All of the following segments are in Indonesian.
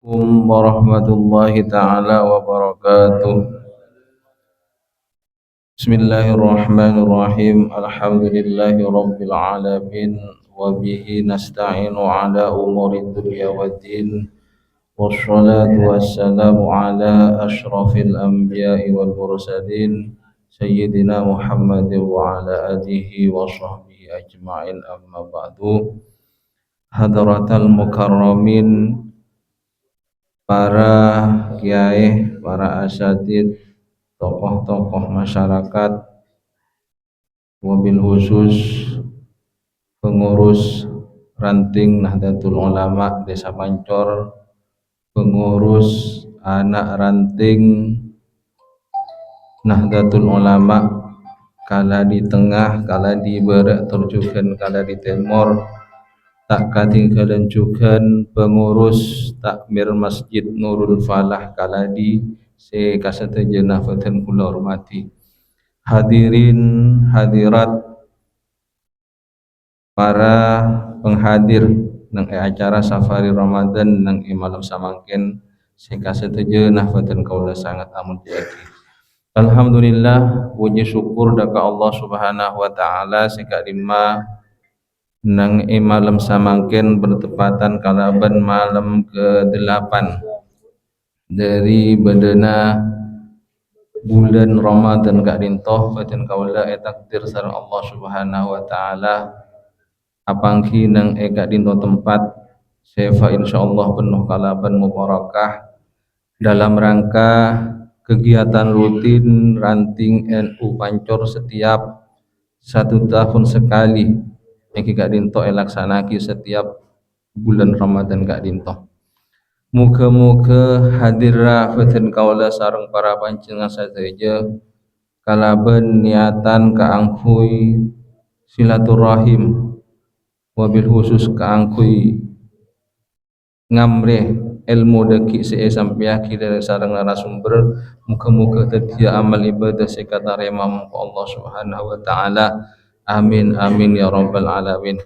Assalamualaikum warahmatullahi taala wabarakatuh. Bismillahirrahmanirrahim. Alhamdulillahi rabbil alamin wa bihi nasta'inu ala umuri dunya waddin. Wassalatu wassalamu ala asyrafil anbiya'i wal mursalin sayyidina Muhammadin wa ala alihi wa sahbihi ajma'in, amma ba'du. Hadratal mukarramin, para kiai, para asatid, tokoh-tokoh masyarakat, wabil khusus pengurus ranting Nahdlatul Ulama Desa Pancor, pengurus anak ranting Nahdlatul Ulama kala di tengah, kala di barat, terjugan kala di timur, tak katinggalan juga pengurus takmir Masjid Nurul Falah kala di sekasetejeuna faten kula hormati. Hadirin hadirat, para penghadir nang acara Safari Ramadan nang malam samangken sekasetejeuna faten kaula sangat amun jaki. Alhamdulillah, puji syukur daka Allah Subhanahu wa taala sekadima nang malam samangken bertepatan kalaban malam ke-8 dari bedana bulan Ramadan kak dintoh fatin kaula takdir sareng Allah Subhanahu wa taala apangki nang kak dintoh tempat sefa insyaallah penuh kalaban mubarakah dalam rangka kegiatan rutin ranting NU Pancor setiap 1 tahun sekali yang kak dinto elaksanaki setiap bulan Ramadan kak dinto. Muga-muga hadirah fatin kaula sareng para panjenengan sadaya kalaban niatan kaangkuy silaturahim, wabil khusus kaangkuy ngamreh ilmu deki sampai akhir dari sareng narasumber. Muga-muga tetia amal ibadah sekatarema Allah Subhanahu wa taala. Amin amin ya rabbal alamin.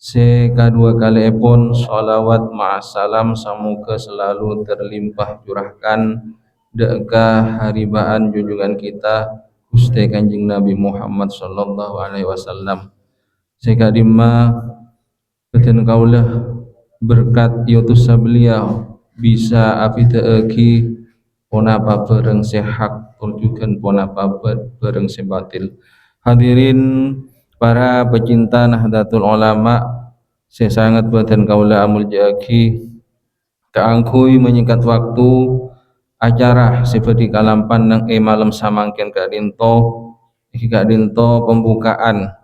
Sekadua kali pun salawat ma'asalam semoga selalu terlimpah curahkan deka haribaan junjungan kita Gusti Kanjeng Nabi Muhammad sallallahu alaihi wasallam. Sekadima beten kaulah berkat yutusa beliau bisa afitaeki ponapa bareng sehat turjukan ponapa bareng sebatil. Hadirin para pecinta Nahdlatul Ulama, saya sangat beten kaula amul jaki kaangkuy menyingkat waktu acara seperti kalampan nang malam samangken kak dinto pembukaan.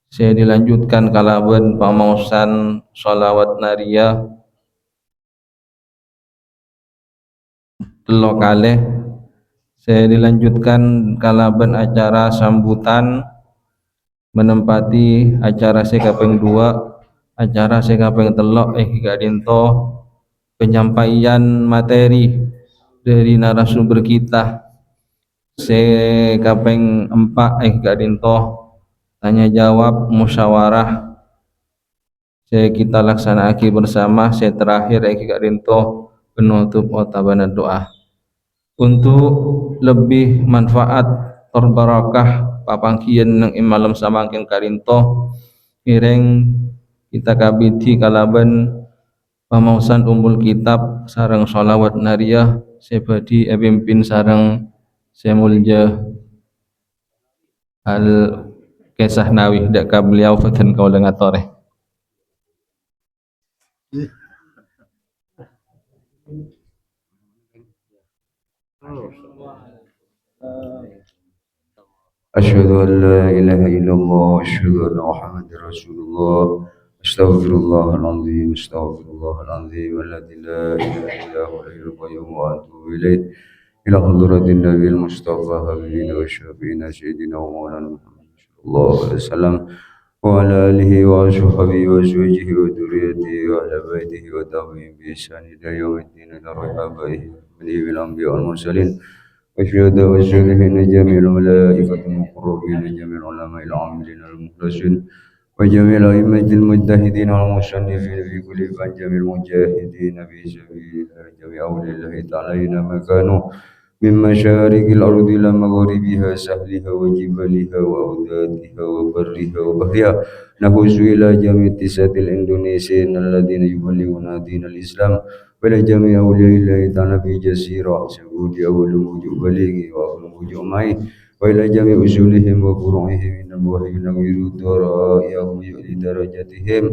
Saya dilanjutkan kalaban pamausan sholawat nariyah lokale. Saya dilanjutkan kalaban acara sambutan menempati acara sekapeng 2, acara sekapeng 3 gak dinto penyampaian materi dari narasumber kita. Sekapeng 4 gak dinto tanya jawab musyawarah kita laksanakan bersama. Saya terakhir gak dinto penutup otabana doa. Untuk lebih manfaat terbarakah papangkian nang malam samangken karinto ireng kita kabiti kalaban pamausan umbul kitab sareng sholawat nariyah sebadi pimpin sareng semulja al kisah nawi dak ka beliau faten kaula ngatore. أشهد أن لا إله إلا الله وأشهد أن محمدا رسول الله. أستغفر الله العظيم أستغفر الله العظيم الذي لا إله إلا هو الحي القيوم وأتوب إليه إلى حضرة النبي المصطفى حبيبنا وشفيعنا سيدنا ومولانا محمد صلى الله عليه وسلم وعلى آله وصحبه وأزواجه وذريته وأهل بيته وتابعين بإحسان إلى يوم الدين إلى روح آبائه بالأنبياء والمرسلين والشهداء والصالحين جميع الملائكة المقربين جميع العلماء العاملين المخلصين وجميع الأئمة المجتهدين والمصنفين في كل فن، جميع المجاهدين في سبيل الله، جميع أولياء الله تعالى أينما كانوا من مشارق الأرض إلى مغاربها، سهلها وجبالها وأوداتها وبرها وبحرها، نخش إلى جميع تسعة الإندونيسيين الذين يبلغون دين الإسلام، ولجميع أولياء الله تعالى في جزيرة سعودية والوجوه بليغ والوجوه معي، وإلى جميع أصولهم وفروعهم من الوحي ينوّر ضرائهم ويعلي درجاتهم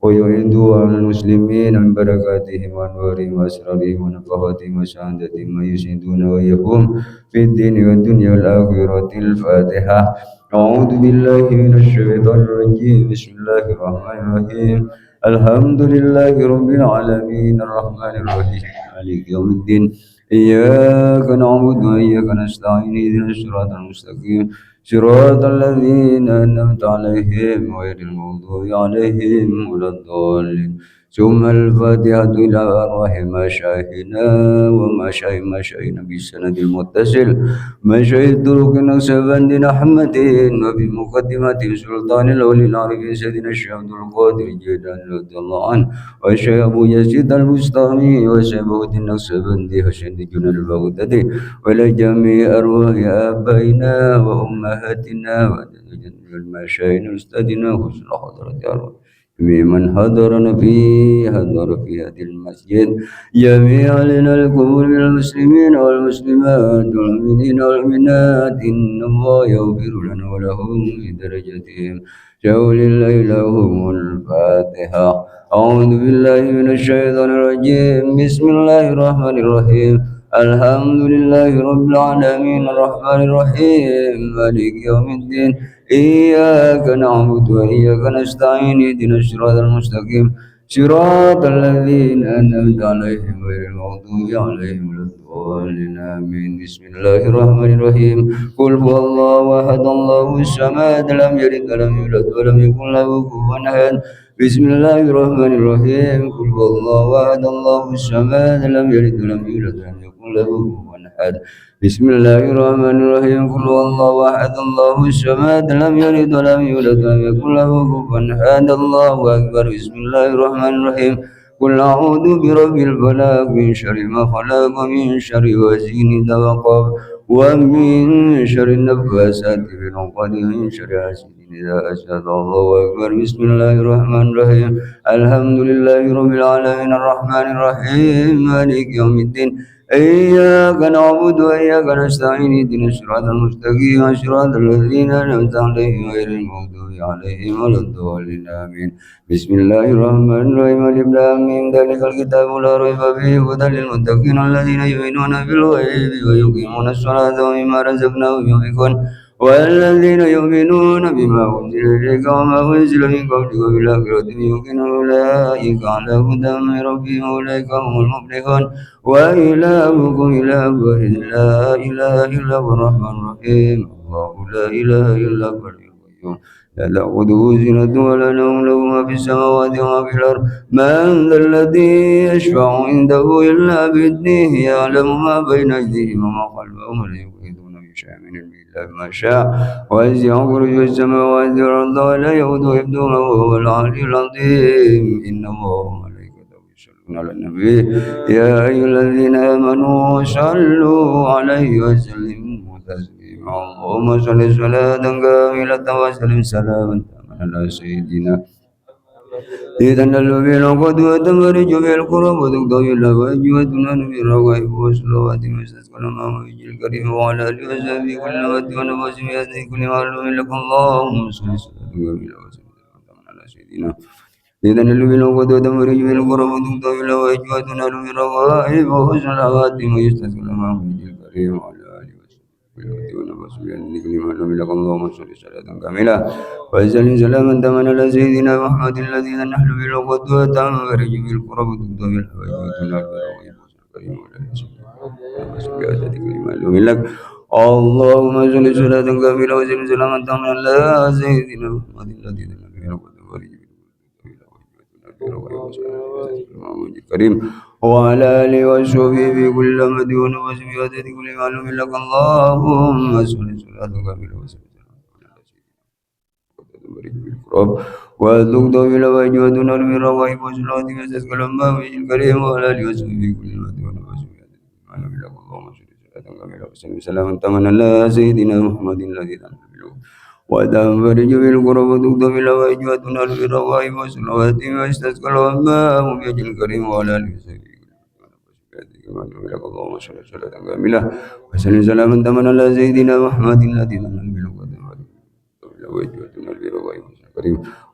ويعيد على المسلمين من بركاتهم وأنوارهم وأسرارهم ونفحاتهم وسعادتهم ما يسعدون ويقوم في الدين والدنيا والآخرة. الفاتحة. أعوذ بالله من الشيطان الرجيم. بسم الله الرحمن الرحيم. الحمد لله رب العالمين الرحمن الرحيم مالك يوم الدين. إياك نعبد وإياك نستعين اهدنا الصراط المستقيم صراط الذين أنعمت عليهم غير المغضوب عليهم ولا الضالين. ثم الفاتحة إلى أرواح مشايخنا ومشايخنا بالسند المتصل مشايخ طرق نقشبند أحمد، وفي مقدمة سلطان الأولي العارفين سيدنا الشيخ عبد القادر الجيلاني رضي الله عنه، والشيخ أبو يزيد البستاني، والشيخ بهاء النقشبندي، والشيخ جنيد البغدادي، ولجميع أرواح آبائنا وأمهاتنا وجميع المشايخ أستاذنا حسن حضرة أرواح من حضر في هذا المسجد، جميع لنا القبور من المسلمين والمسلمات والمؤمنين والمؤمنات، إن الله يغفر لنا ولهم في درجتهم. شاول الله لهم الفاتحة. أعوذ بالله من الشيطان الرجيم. بسم الله الرحمن الرحيم. الحمد لله رب العالمين الرحمن الرحيم مالك يوم الدين. إياك نعبد وإياك نستعين اهدنا الصراط المستقيم صراط الذين أنعمت عليهم غير المغضوب عليهم ولا الضالين آمين. بسم الله الرحمن الرحيم. قل هو الله أحد الله الصمد لم يلد ولم يولد ولم يكن له كفوا أحد. بسم الله الرحمن الرحيم. قل هو الله أحد الله الصمد لم يلد ولم يولد ولم يكن له كفوا أحد. بسم الله الرحمن الرحيم. قل هو الله أحد الله الصمد لم يلد ولم يولد ولم يكن له كفوا أحد. الله أكبر. بسم الله الرحمن الرحيم. قل أعوذ برب الفلق من شر ما خلق ومن شر غاسق إذا وقب ومن شر النفاثات في العقد ومن شر حاسد إذا حسد. الله أكبر. بسم الله الرحمن الرحيم. الحمد لله رب العالمين الرحمن الرحيم مالك يوم الدين. إياك نعبد وإياك نستعين اهدنا الصراط المستقيم صراط الذين أنعمت عليهم غير المغضوب عليهم ولا الضالين آمين. بسم الله الرحمن الرحيم. ألف لام ميم ذلك الكتاب لا ريب فيه هدى للمتقين الذين يؤمنون بالغيب ويقيمون الصلاة ومما رزقناهم ينفقون والذين يؤمنون بما أنزل إليك وما أنزل من قبلك وبالآخرة هم يوقنون أولئك على هدى من ربهم أولئك هم المفلحون. وإلهكم إله واحد لا إله إلا هو الرحمن الرحيم. الله لا إله إلا هو الحي القيوم لا تأخذه سنة ولا نوم له ما في السماوات وما في الأرض. من ذا الذي يشفع عنده إلا بإذنه يعلم ما بين أيديهم وما خلفهم ولا يحيطون بشيء من علمه إلا بما شاء وسع كرسيه السماوات والأرض ولا يؤوده حفظهما وهو العلي العظيم. إن الله وملائكته يصلون على النبي يا أيها الذين آمنوا صلوا عليه وسلموا تسليما. اللهم صل صلاة كاملة وسلم سلاما تاما على سيدنا إذا الذين قدوة مرج بالقرب وتقضى بالأبواب وتنال بالروائح والصلوات ويستسقى الأمام ويجي الكريم وعلى آله وصحبه كل مد ونفس بيده كل معلوم لك. اللهم صل صلاة كاملة وسلم سلاما على سيدنا إذا الذين قدوة مرج بالقرب وتقضى بالأبواب وتنال بالروائح والصلوات ويستسقى الأمام ويجي الكريم وعلى آله اللهم صل صلاة كاملة وسلم سلاما تاما على سيدنا محمد الذي نحن به القدوة وفرج به الكرب وتقضى بالحوائج وتنال بالروائح الكريم وعلى لك. اللهم صل صلاة كاملة وسلم سلاما تاما على سيدنا محمد الذي نحن به القدوة وفرج به الكريم وعلى آله وصحبه في كل مديون وسبيته كل معلوم لك. اللهم صل صلاة كاملة وسلم بالقرب والذكر بالأوجه والنار بالرغائب والصلاة وسسك الأمام الكريم وعلى آله وصحبه كل الوقت ونفسه اللهم صل صلاة كاملة وسلم سلاما تماما على سيدنا محمد الذي تنزل وتنفرج بالقرب وتكتب بالأوجه والنار بالرغائب والصلاة وسسك الأمام الكريم وعلى آله وصحبه اللهم صل صلاة كاملة وسلم سلاما تماما على سيدنا محمد الذي تنزل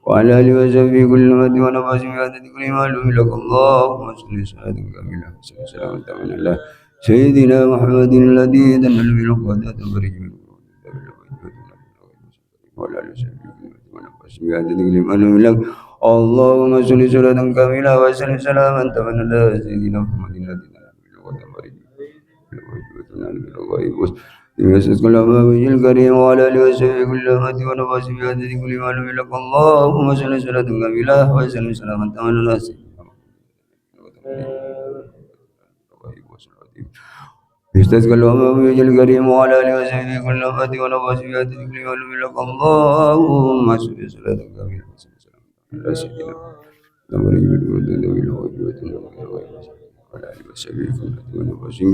وعلى آله وصحبه كل مد ونفس بعدد كل معلوم لك اللهم صل صلاة كاملة وسلم سلاما تماما على سيدنا محمد الذي تنزل بالقدرة تنفرج وعلى آله وصحبه كل مد ونفس بعدد كل معلوم لك اللهم صل صلاة كاملة وسلم سلاما تماما على سيدنا محمد الذي تنزل بالقدرة تنفرج يسس كل ما وجه الكريم وعلى آله وصحبه كل أمة ونفس بعدد كل معلوم لك اللهم صل صلاة كاملة وسلم سلاما تماما على سيدنا يسس كل ما وجه الكريم وعلى آله وصحبه كل أمة ونفس بعدد كل معلوم لك اللهم صل صلاة كاملة وسلم سلاما تماما على سيدنا وعلى آله وصحبه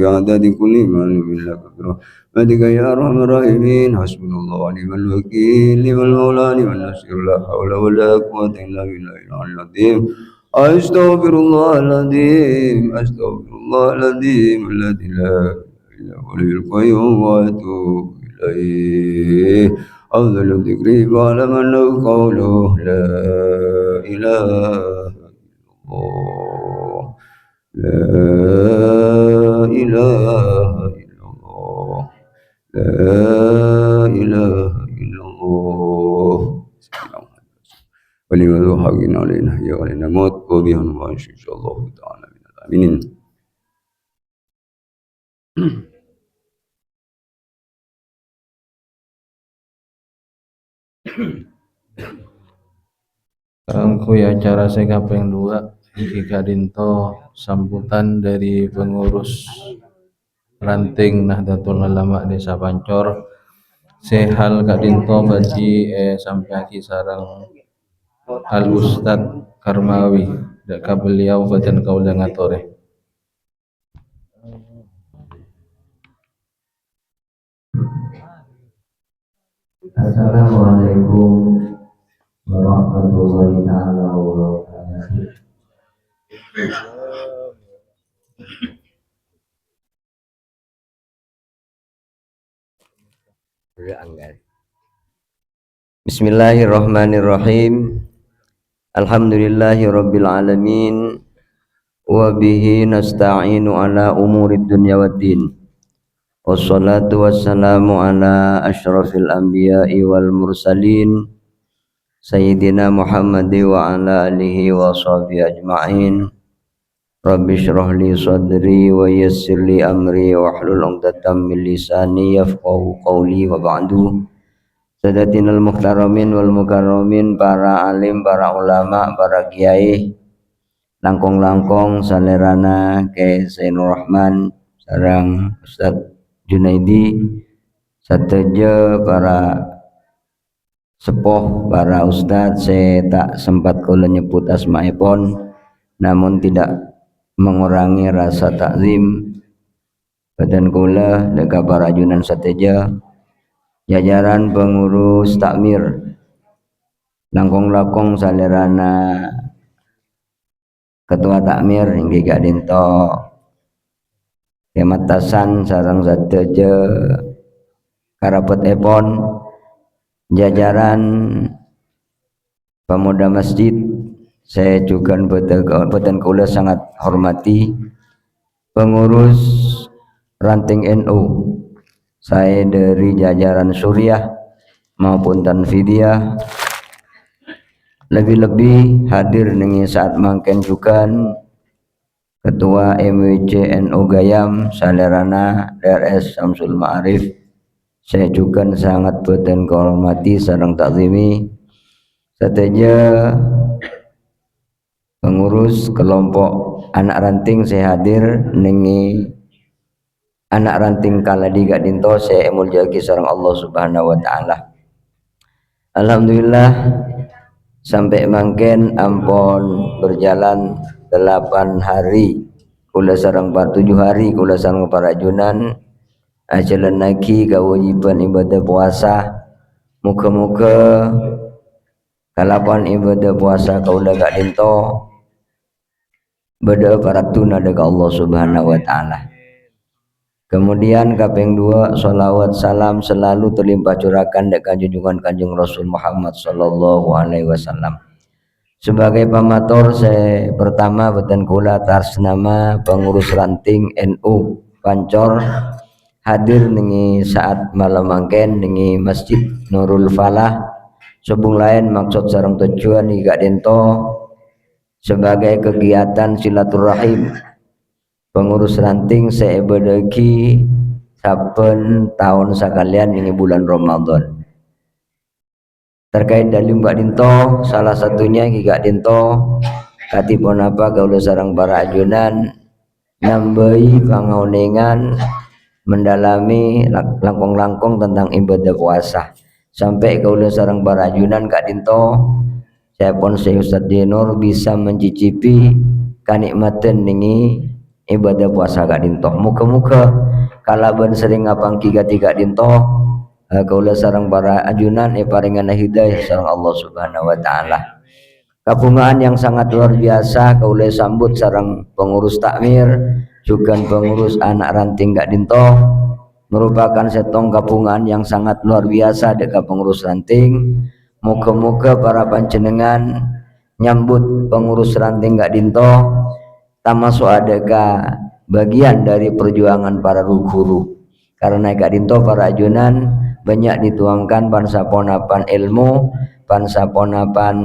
بعدد كل معلوم لك برحمتك يا أرحم الراحمين حسبنا الله ونعم الوكيل نعم المولى نعم النصير لا حول ولا قوة إلا بالله العلي العظيم أستغفر الله العظيم أستغفر الله العظيم الذي لا إله إلا هو الحي القيوم وأتوب إليه أفضل الذكر فاعلم أنه قوله لا إله إلا الله لا إله إلا الله لا إله إلا الله ولما ذو حق علينا يا علينا موت وبها نبعث إن شاء الله تعالى من الآمنين. Rangkui acara sekaping 2 iki kadinto sambutan dari pengurus ranting Nahdlatul Ulama Desa Pancor sehal kadinto bagi sampai sarang Al Ustad Karmawi dak beliau badan kaula ngatore. Assalamualaikum warahmatullahi taala wabarakatuh. Bismillahirrahmanirrahim. Alhamdulillahirabbil alamin wa bihi nasta'inu ala umurid dunya waddin. Wassalatu wassalamu ala asyrafil anbiya'i wal mursalin Sayyidina Muhammad wa ala alihi wa sahbihi ajma'in. Rabbi shrah li sadri wa yassir li amri wa hlul 'uqdatam min lisani yafqahu qawli wa ba'du. Sadatinal muhtaramin wal mukarramin, para alim, para ulama, para kiai, langkong-langkong salerana ke Zainur Rahman sareng Ustaz Junaidi, sateja para sepuh, para ustadz, saya tak sempat kula nyebut asmaipun, namun tidak mengurangi rasa takzim badan kula deka para ajunan sateja, jajaran pengurus takmir, langkong-langkong salerana ketua takmir inggih kadinto kematasan sareng sateja karapet epon, jajaran pemuda masjid, saya juga badan kula sangat hormati pengurus ranting NU, saya dari jajaran Suriah maupun Tanfidiyah, lebih-lebih hadir ning saat mangken juga ketua MWC NU Gayam salerana DRS Samsul Ma'arif, saya juga sangat badan kehormati sareng takzimi sateja pengurus kelompok anak ranting, saya hadir ningi anak ranting kaladi gadinto, saya emul jagi sareng Allah Subhanahu wa taala. Alhamdulillah sampai mangken ampun berjalan 8 hari kula sareng 7 hari kula sareng para junan ajalan lagi kewajiban ibadah puasa. Muka-muka kalapan ibadah puasa kaula gak dinto beda paratuna dekat Allah Subhanahu wa taala. Kemudian kaping 2 salawat salam selalu terlimpah curahkan dekat junjungan Kanjeng Rasul Muhammad sallallahu alaihi wasallam. Sebagai pamatur saya pertama beten kula atas nama pengurus ranting NU Pancor hadir nengi saat malam mangken nengi Masjid Nurul Falah sebung lain maksud sareng tujuan gak dento sebagai kegiatan silaturahim pengurus ranting saya berdegi saben tahun sekalian ini bulan Ramadan. Terkait dari Mbak Dinto salah satunya Gak Dinto katipun apa kaula sareng para ajunan nambahi pangaoningan mendalami langkung-langkung tentang ibadah puasa sampai kaula sareng para ajunan Gak Dinto saya pun saya Ustaz Dinur bisa mencicipi kanikmatan ningi ibadah puasa Gak Dinto. Muka-muka kalaban sering ngapangki Gak Dinto kaula sareng para ajunan paringan hidayah sareng Allah Subhanahu wa taala. Kabungaan yang sangat luar biasa kaula sambut sareng pengurus takmir juga pengurus anak ranting Gak Dinto merupakan setong kabungaan yang sangat luar biasa dekat pengurus ranting. Moga-moga para panjenengan nyambut pengurus ranting Gak Dinto termasuk adakah bagian dari perjuangan para guru karena Gak Dinto para ajunan banyak dituangkan pansaponapan ilmu pansaponapan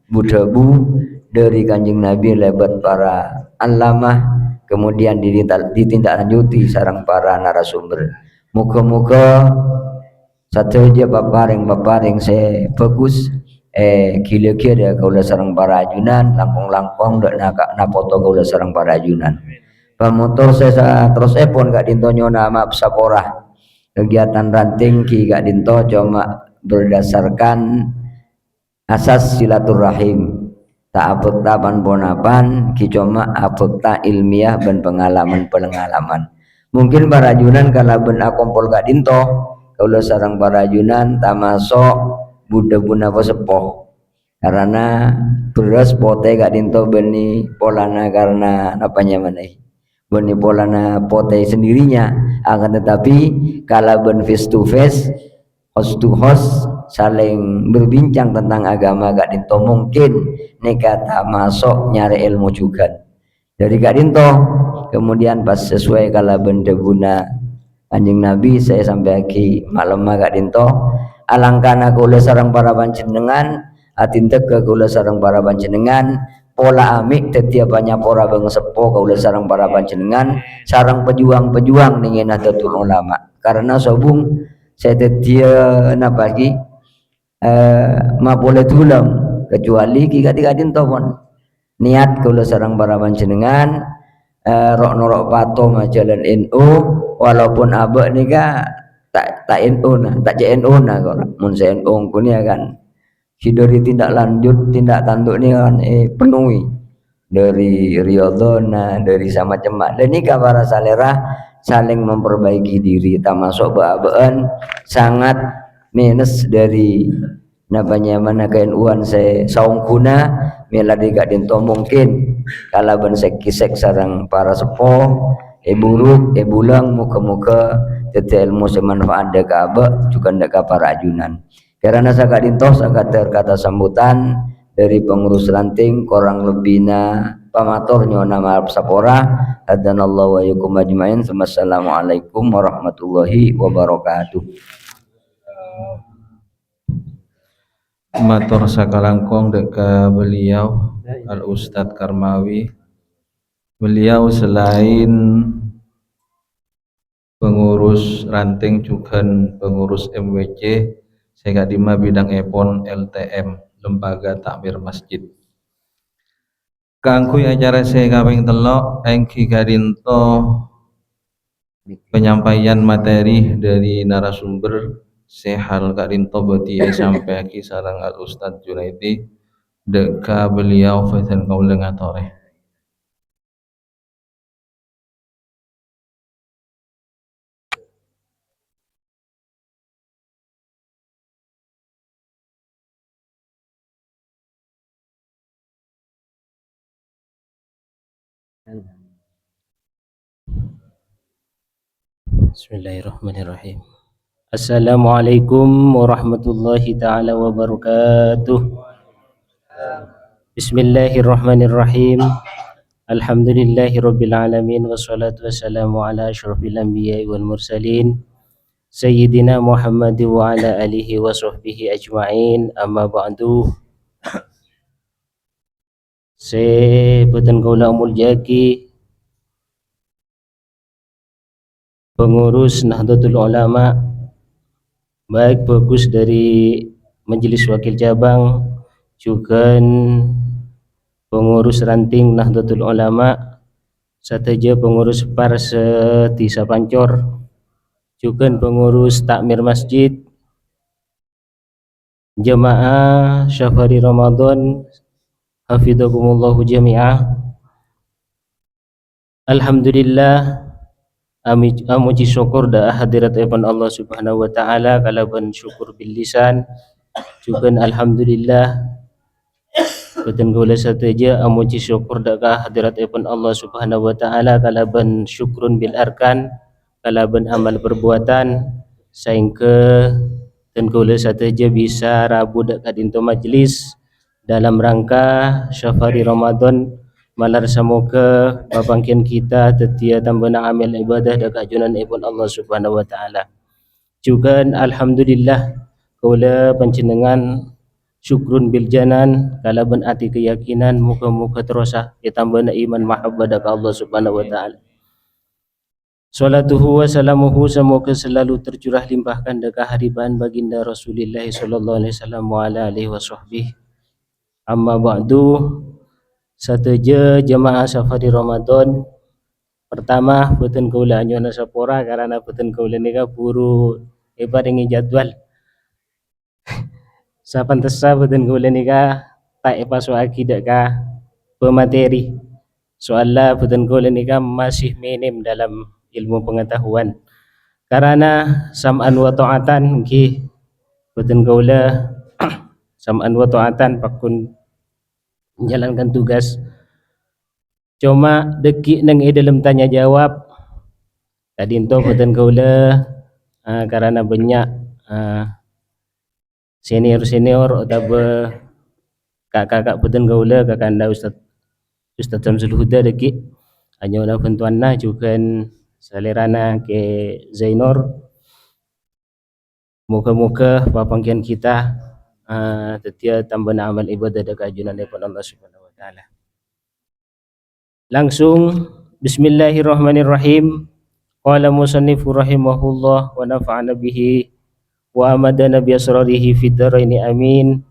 budabu dari Kanjeng Nabi lebat para alamah kemudian ditindaklanjuti sareng para narasumber. Muga-muga sateja paparing saya bagus kira-kira kaula sareng para ajunan langkung-langkung dak napoto kaula sareng para ajunan. Pamotor saya terus pun Gak Dinto nyona maaf saporah kegiatan ranting Ki Gak Dinto cuma berdasarkan asas silaturahim tak apekta pan Ki cuma apekta ilmiah dan pengalaman mungkin para ajunan kalaben akompol Gak Dinto kaula sareng para ajunan tamasok budak-budak sepoh karena beras pote Gak Dinto beni polana karena apanya maneh beni polana pote sendirinya akan tetapi kalaben face to face host to host saling berbincang tentang agama Gak Dinto mungkin nekata masuk nyari ilmu juga dari Gak Dinto kemudian pas sesuai kalaben deguna Kanjeng Nabi saya sampai lagi malam Gak Dinto alangkana kula sareng para panjenengan atintek ke kula sareng para panjenengan pola amik setiap banyak pora bang sepo kaula sareng para panjenengan sareng pejuang-pejuang ning Nahdlatul Ulama karena sobung saya tetia napa lagi ma boleh tulang kecuali Ki Gak Dinto pun niat kula sareng para panjenengan rok norok pato majalan NU walaupun abek nika tak NU nah tak JNU nah kok mun NU kunia kan hidori tindak lanjut tindak tanduk ni kan penuhi dari riyadhana dari sama cemak dan ini para salera saling memperbaiki diri termasuk baan sangat minus dari napanya mana KNU-an saya saung kuna miladi Gak Dinto mungkin kalaban sekisek sarang para sepo buruk bulang muka-muka tete ilmu semanfaat deka abek juga deka para ajunan karena saya Gak Dinto sangat terkata sambutan dari pengurus ranting kurang lebihnya pamatur nyona maaf sapora hadanallahu wa yakum ajmain. Wassalamualaikum warahmatullahi wabarakatuh. Matur sakalangkong deka beliau Al Ustadz Karmawi. Beliau selain pengurus ranting juga pengurus MWC saya dima bidang epon LTM Lembaga Takmir Masjid. Kangkuy acara saya kaping telok Ki Gak Dinto penyampaian materi dari narasumber sehal kak rinto beti sampai ki sarang al Ustad Junaidi deka beliau faisan kau lengatore. Bismillahirrahmanirrahim. Assalamualaikum warahmatullahi taala wabarakatuh. Bismillahirrahmanirrahim. Alhamdulillahirabbil alamin wassalatu wassalamu ala asyrofil anbiya'i wal mursalin sayyidina Muhammad wa ala alihi wa sahbihi ajma'in. Amma ba'du. Sebutan kaula muljaki pengurus Nahdlatul Ulama, baik bagus dari Majelis Wakil Cabang juga pengurus ranting Nahdlatul Ulama, sateja pengurus Parseti Sapancor, juga pengurus takmir masjid, jamaah Syafari Ramadan, hafidhakumullahu jami'ah. Alhamdulillah, amuji syukur da hadirat epan Allah Subhanahu wa taala kalaban syukur bil lisan, juga alhamdulillah beten kaula sateja amuji syukur da hadirat epan Allah Subhanahu wa taala kalaban syukrun bil arkan, kalaban amal perbuatan, sehingga dan kaula sateja bisa rabu da kadinto majlis dalam rangka Syafari Ramadan. Malar semoga babangkian kita tetia tambana amal ibadah da kajunan ibn Allah Subhanahu wa taala. Juga alhamdulillah kaula panjenengan syukrun bil janan kalaban ati keyakinan muka-muka terusah ditambana iman mahabbah da Allah Subhanahu wa taala. Salatuhu wa salamuhu semoga selalu tercurah limpahkan da kehadiran baginda Rasulullah sallallahu alaihi wasallam wa ala alihi wasahbihi. Amma ba'du. Sateja jemaah Safari Ramadan, pertama beten kaula anyona sapora karena beten kaula nika buru paringi jadwal. Sapantesa beten kaula nika tak epasoaki ka pemateri. Soalnya beten kaula nika masih minim dalam ilmu pengetahuan. Karena sam'an wa ta'atan nggih beten kaula sam'an wa ta'atan pakun menjalankan tugas. Cuma deki nang dalam tanya jawab kadinto beten kaula karena banyak senior atau kakak beten kaula kakanda Ustaz Samsul Huda deki anyona bantuanna juga salerana ke Zainor. Moga-moga papangkian kita tetia tambana amal ibadah da kajunan daripada Allah Subhanahu wa taala. Langsung bismillahirrahmanirrahim. Qala musannifu rahimahullah wa nafa'ana bihi wa amadana bi asrarihi fid dharaini amin.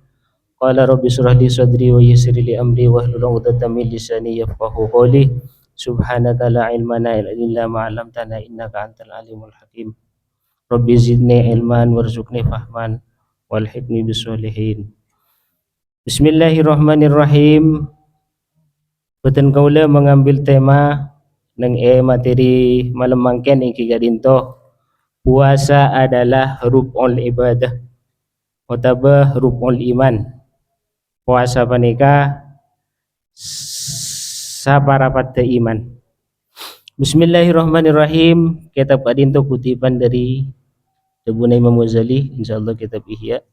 Qala rabbi shrah li sadri wa yassir li amri wa hlul 'uqdatam min lisani yafqahu qawli. Subhanaka la ilma lana illa ma 'allamtana innaka antal alimul hakim. Rabbi zidni ilman warzuqni fahman walhiqni bisolihin. Bismillahirrahmanirrahim. Beten kaula mengambil tema nang materi malam mangken iki gadinto, puasa adalah rukun ibadah utawa rukun iman. Puasa panika saparapat iman. Bismillahirrahmanirrahim. Kitab adinto kutipan dari Ibnu Imam Ghazali, insyaallah kitab Ihya.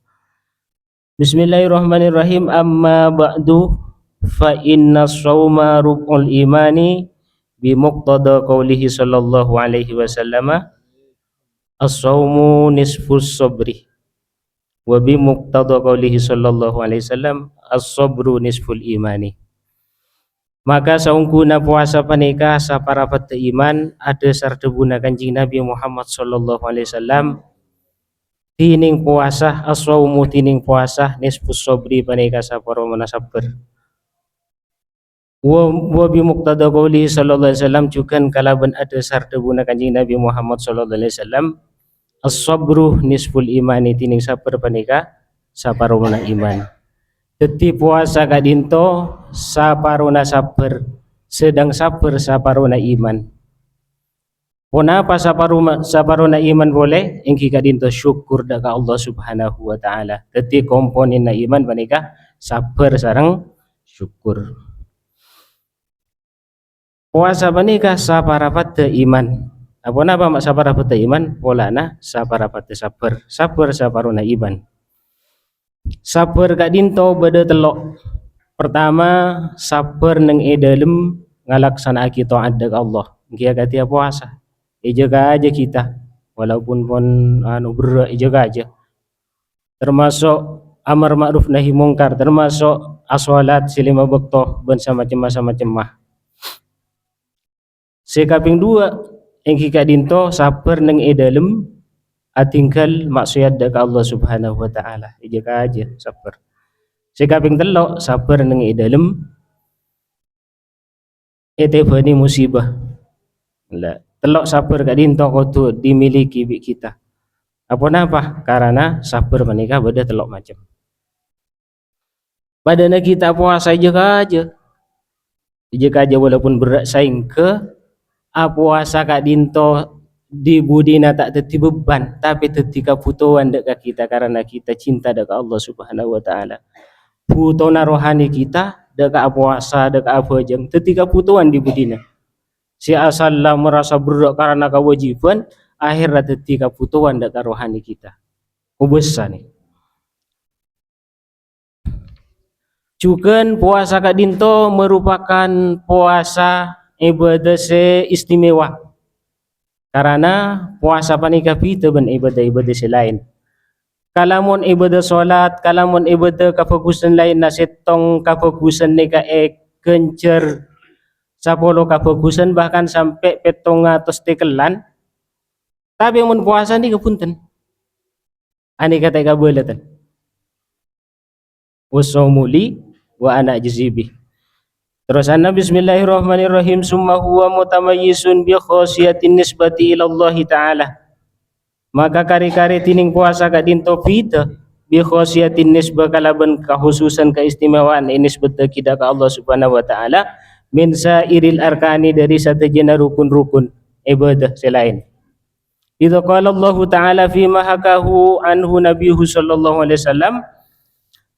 Bismillahirrahmanirrahim. Amma ba'du fa inna shauma rukul imani bi muqtada qaulihi sallallahu alaihi wasallam as-saumu nisfus sabri wa bi muqtada qaulihi sallallahu alaihi wasallam as-sabru nisful imani. Maka saungkuna puasa panika saparapat iman ada sardebuna Kanjeng Nabi Muhammad sallallahu alaihi wasallam. Tining puasa as-saumu tining puasa nisfus sabri panika saparo sabar. Wa bi muqtada qaulihi sallallahu alaihi wasallam juga kalaban ada sardebuna Kanjeng Nabi Muhammad sallallahu alaihi wasallam as-sabru nisful imani tining sabar panika saparona iman. Dadi puasa kadinto saparona sabar, sedang sabar saparona iman. Kenapa saparona iman boleh? Engki kadinto syukur daga Allah Subhanahu wa taala. Dadi komponen iman panika sabar sareng syukur. Puasa panika saparapat iman. Apa napa mak saparapat iman? Polana saparapat sabar. Sabar saparona iman. Sabar kadinto beda telok. Pertama, sabar nang dalem ngalaksanake taat daga Allah. Engki katia puasa. Jaga aja kita walaupun pun berat jaga aja, termasuk amar ma'ruf nahi mungkar, termasuk as-salat silima waktu ben macam-macam mah. Sekaping dua engki kadinto sabar nang dalem atingkal maksiat daga Allah Subhanahu wa taala. Jaga aja sabar. Sekaping telok sabar nang dalem bani musibah. Lah telok sabar kadinto kudu dimiliki bi kita. Apa napa? Karena sabar menikah beda telok macam. Padahal kita puasa jaga aja walaupun berat saing ke puasa kadinto di budina tak teti beban tapi teti kebutuhan dekat kita karena kita cinta dekat Allah Subhanahu wa taala. Butuhna rohani kita dekat puasa dekat apa jeng teti kebutuhan di budina. Si asallah merasa berat karena kewajiban, akhirnya teti kebutuhan dekat rohani kita. Ubesa nih. Juga puasa kadinto merupakan puasa ibadah istimewa. Karena puasa panika pita ben ibadah-ibadah selain. Kalamun ibadah salat, kalamun ibadah kafokusan lain na setong kafokusan nika kencer 10 kafokusan bahkan sampai 700 tekelan. Tapi mun puasa ni kepunten. Ani kata kabulatan. Wasomuli wa ana ajzibi. Terus anna bismillahirrahmanirrahim summa huwa mutamayyisun bi khosiyatin nisbati ila Allah taala. Maka kari-kari tining puasa kadinto pita bi khosiyatin nisbah kalaban khususan keistimewaan nisbat kita ke Allah Subhanahu wa taala min sairil arkani dari satajana rukun-rukun ibadah selain. Idza qala Allah taala fi ma hakahu anhu nabiyyu sallallahu alaihi wasallam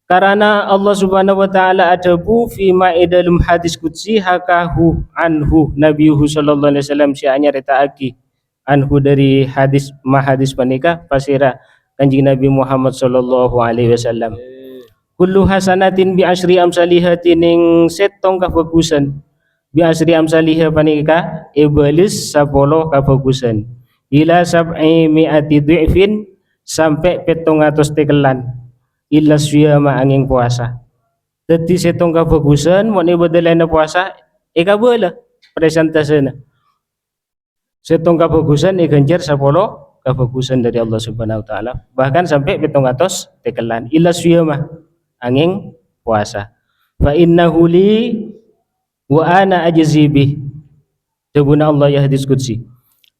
karena Allah Subhanahu wa taala adabu fi ma idalum hadis qudsi hakahu anhu nabiyyu sallallahu alaihi wasallam sya'anya ritaaki anhu dari hadis panika pasira Kanjeng Nabi Muhammad sallallahu alaihi wasallam. Kullu hasanatin bi asyri amsalihatin ing setong kabagusan bi asyri amsaliha panika ibalis 10 kabagusan ila sab'i mi'ati dhi'fin sampai 700 tekelan illa siyama angin puasa. Dadi setong kabagusan mun ibadah lain puasa kabula presentasena. Setong kabagusan ganjar 10 kabagusan dari Allah Subhanahu wa taala bahkan sampai 700 tekelan illa siyama angin puasa. Fa innahu li wa ana ajzibi. Debuna Allah ya hadis qudsi.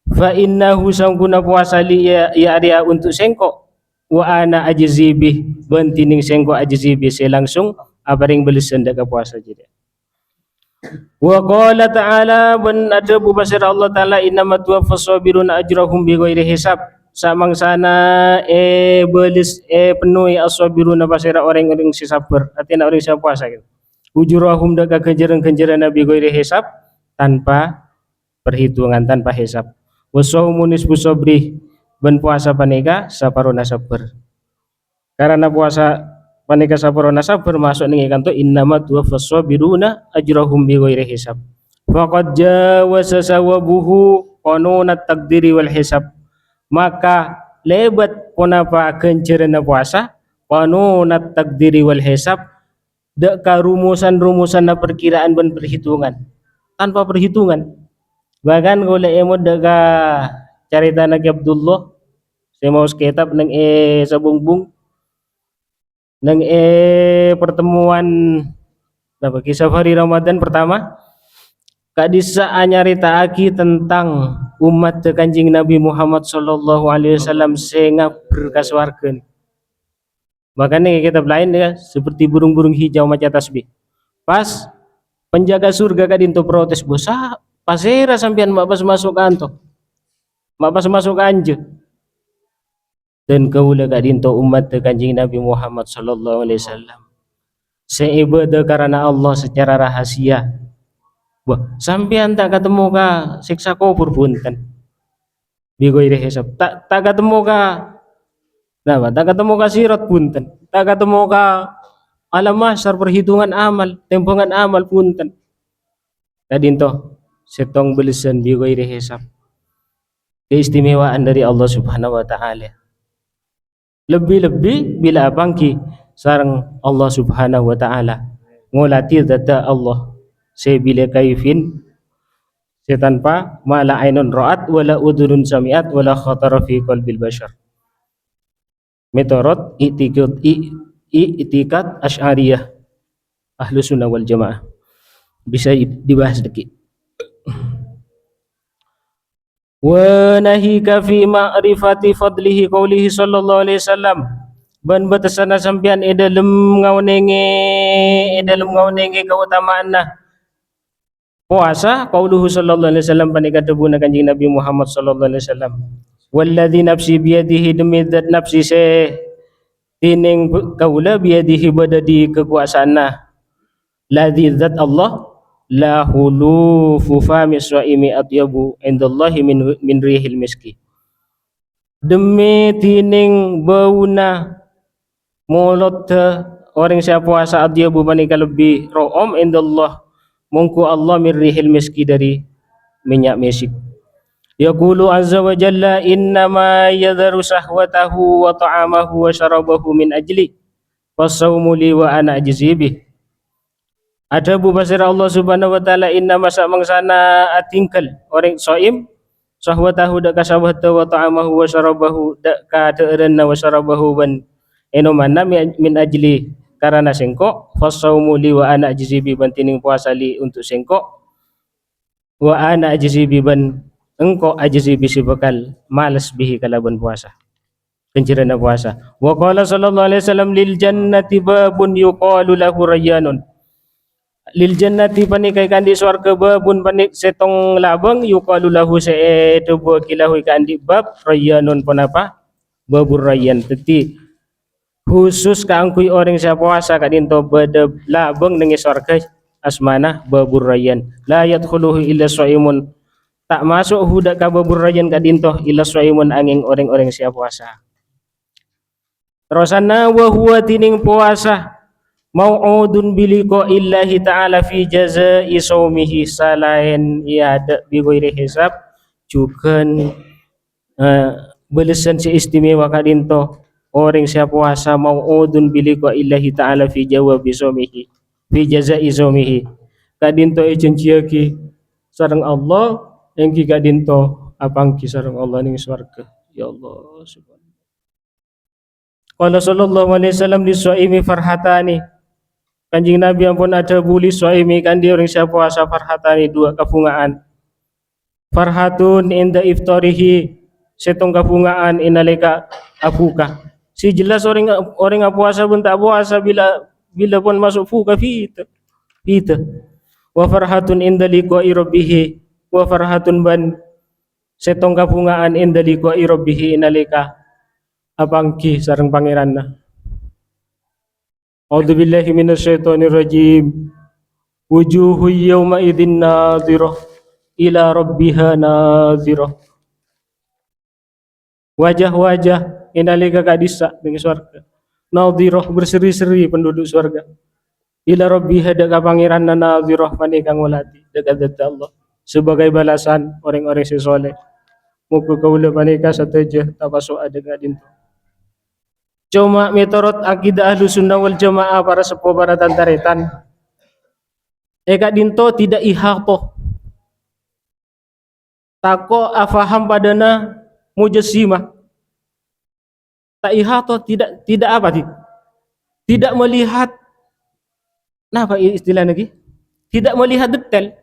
Fa innahu sangguna puasa li ya dia untuk sengkok wa ana ajzibi bentining sengkok ajzibi saya langsung aparing belisan dak puasa jadi. Wa qala ta'ala ban adabu basir Allah taala innamat tuwaffas sabiruna ajrahum bighairi hisab. Samangsana belis penuhi as-sabiruna basira orang-orang si sabar artinya orang si puasa gitu. Ujurahum dak ganjaran-ganjaran nabi ghairi hisab tanpa perhitungan tanpa hisab. Wasaumun nisfu sabri ben puasa panika saparona sabar. Karena puasa panika saparona sabar masuk ning kanto innamat tuwaffas sabiruna ajrahum bighairi hisab. Faqad jawaza sawabuhu qanunat taqdiri wal hisab. Maka lebat punapa kencerna puasa qanunat taqdiri wal hisab dak rumusan-rumusan na perkiraan ben perhitungan tanpa perhitungan. Bahkan golek emod daga carita Nabi Abdullah saya mau kitab nang sabungbung nang pertemuan kisah hari Ramadan pertama kadisa nyaritaaki tentang umat Kanjeng Nabi Muhammad sallallahu alaihi wasallam sehingga berkaswarga. Makanya kita lain ya seperti burung-burung hijau macam tasbih. Pas penjaga surga kadinto protes bosa pasera sampean mak pas masuk kanto. Mak pas masuk anje. Dan kaula kadinto umat Kanjeng Nabi Muhammad sallallahu alaihi wasallam seibadah karena Allah secara rahasia. Wah, sampean tak ketemu ka siksa kubur punten. Bigoire hisab. Tak ketemu ka nah, tak ketemu ka sirat punten. Tak ketemu ka alam mahsyar perhitungan amal, tempongan amal punten. Kadinto setong belisan bigoire hisab. Keistimewaan dari Allah Subhanahu wa taala. Lebih-lebih bila pangki sareng Allah Subhanahu wa taala ngolati data Allah sebila kaifin setanpa mala ainun ra'at wala udhunun sami'at wala khatara fi qalbil bashar. Metorot i'tiqad asy'ariyah ahlu sunnah wal jamaah. Bisa dibahas sedikit. Wa nahika fi ma'rifati fadlihi qaulihi sallallahu alaihi wasallam ban batasana sampean dalem ngaunenge keutamaanna puasa qauluhu sallallahu alaihi wasallam panika debuna Kanjeng Nabi Muhammad sallallahu alaihi wasallam walladzi nafsi biyadihi demi zat nafsi se tining kaula biyadihi badadi kekuasaanna ladzi zat Allah la hulufu fami swaimi atyabu indallahi min rihil miski demi tining bauna mulut orang siapa puasa atyabu panika lebih room indallah mungku Allah min rihil miski dari minyak misik. Yaqulu azza wa jalla innama yadharu sahwatahu wa ta'amahu wa syarabahu min ajli wasawmu li wa ana ajzi bih. Ada bubasir Allah subhanahu wa ta'ala inna masa mangsana atingkal orang soim sahwatahu dak kasabata wa ta'amahu wa syarabahu dak kaderenna wa syarabahu ban enomanna min ajli karena sengkok fasaumu li wa ana ajzi bi bantining puasa li untuk sengkok wa ana ajzi bi ban engko ajzi bi sibakal malas bihi kalaban puasa kencirana puasa wa qala sallallahu alaihi wasallam lil jannati babun yuqalu lahu rayyanun lil jannati panikai kandi swarga babun panik setong labang yuqalu lahu seedo kilahu kandi bab rayyanun panapa babur rayyan teti khusus kaangkui orang siapa puasa kadinto beda labeng nengi surga asmana babur rayyan la yadkhuluhu illa shaimun tak masuk hudak ka babur rayyan kadinto illa shaimun angin orang-orang siapa puasa terusana wa huwa tining puasa mau'udun biliqa illahi ta'ala fi jazai saumihi salain iada bi ghairi hisab juga belesan si istimewa kadinto orang siapa puasa mau'udun biliqa illahi ta'ala fi jawabi saumihi fi jazai saumihi kadinto janjiaki sareng Allah yang kadinto apangki sareng Allah ning swarga ya Allah subhanahu qala sallallahu alaihi wasallam li shaimi farhatani Kanjeng Nabi ampun ada buli shaimi kandi orang siapa puasa farhatani dua kabungaan farhatun inda iftarihi setong kabungaan inalika abuka si jelas orang puasa pun tak puasa bila pun masuk fuka fita wa farhatun inda liqa'i rabbih wa farhatun ban setong kabungaan inda liqa'i rabbih inalika apangki sareng pangeranna. A'udzu billahi minasyaitonir rajim. Wujuhu yawma idzin nadhirah ila rabbiha nadhirah. Wajah-wajah inalika kadisa dengan surga. Nadhirah berseri-seri penduduk surga. Ila rabbiha dekat pangeranna nadhirah panika ngolati dekat Allah sebagai balasan orang-orang soleh. Muga kaula panika sateja tapasuk adega dinto. Cuma metorot akidah ahlu sunnah wal jamaah para sepuh para tantaretan eka dinto tidak ihaqoh tako afaham padana mujassimah tak ihaqoh tidak apa tidak melihat nah apa istilah lagi tidak melihat detail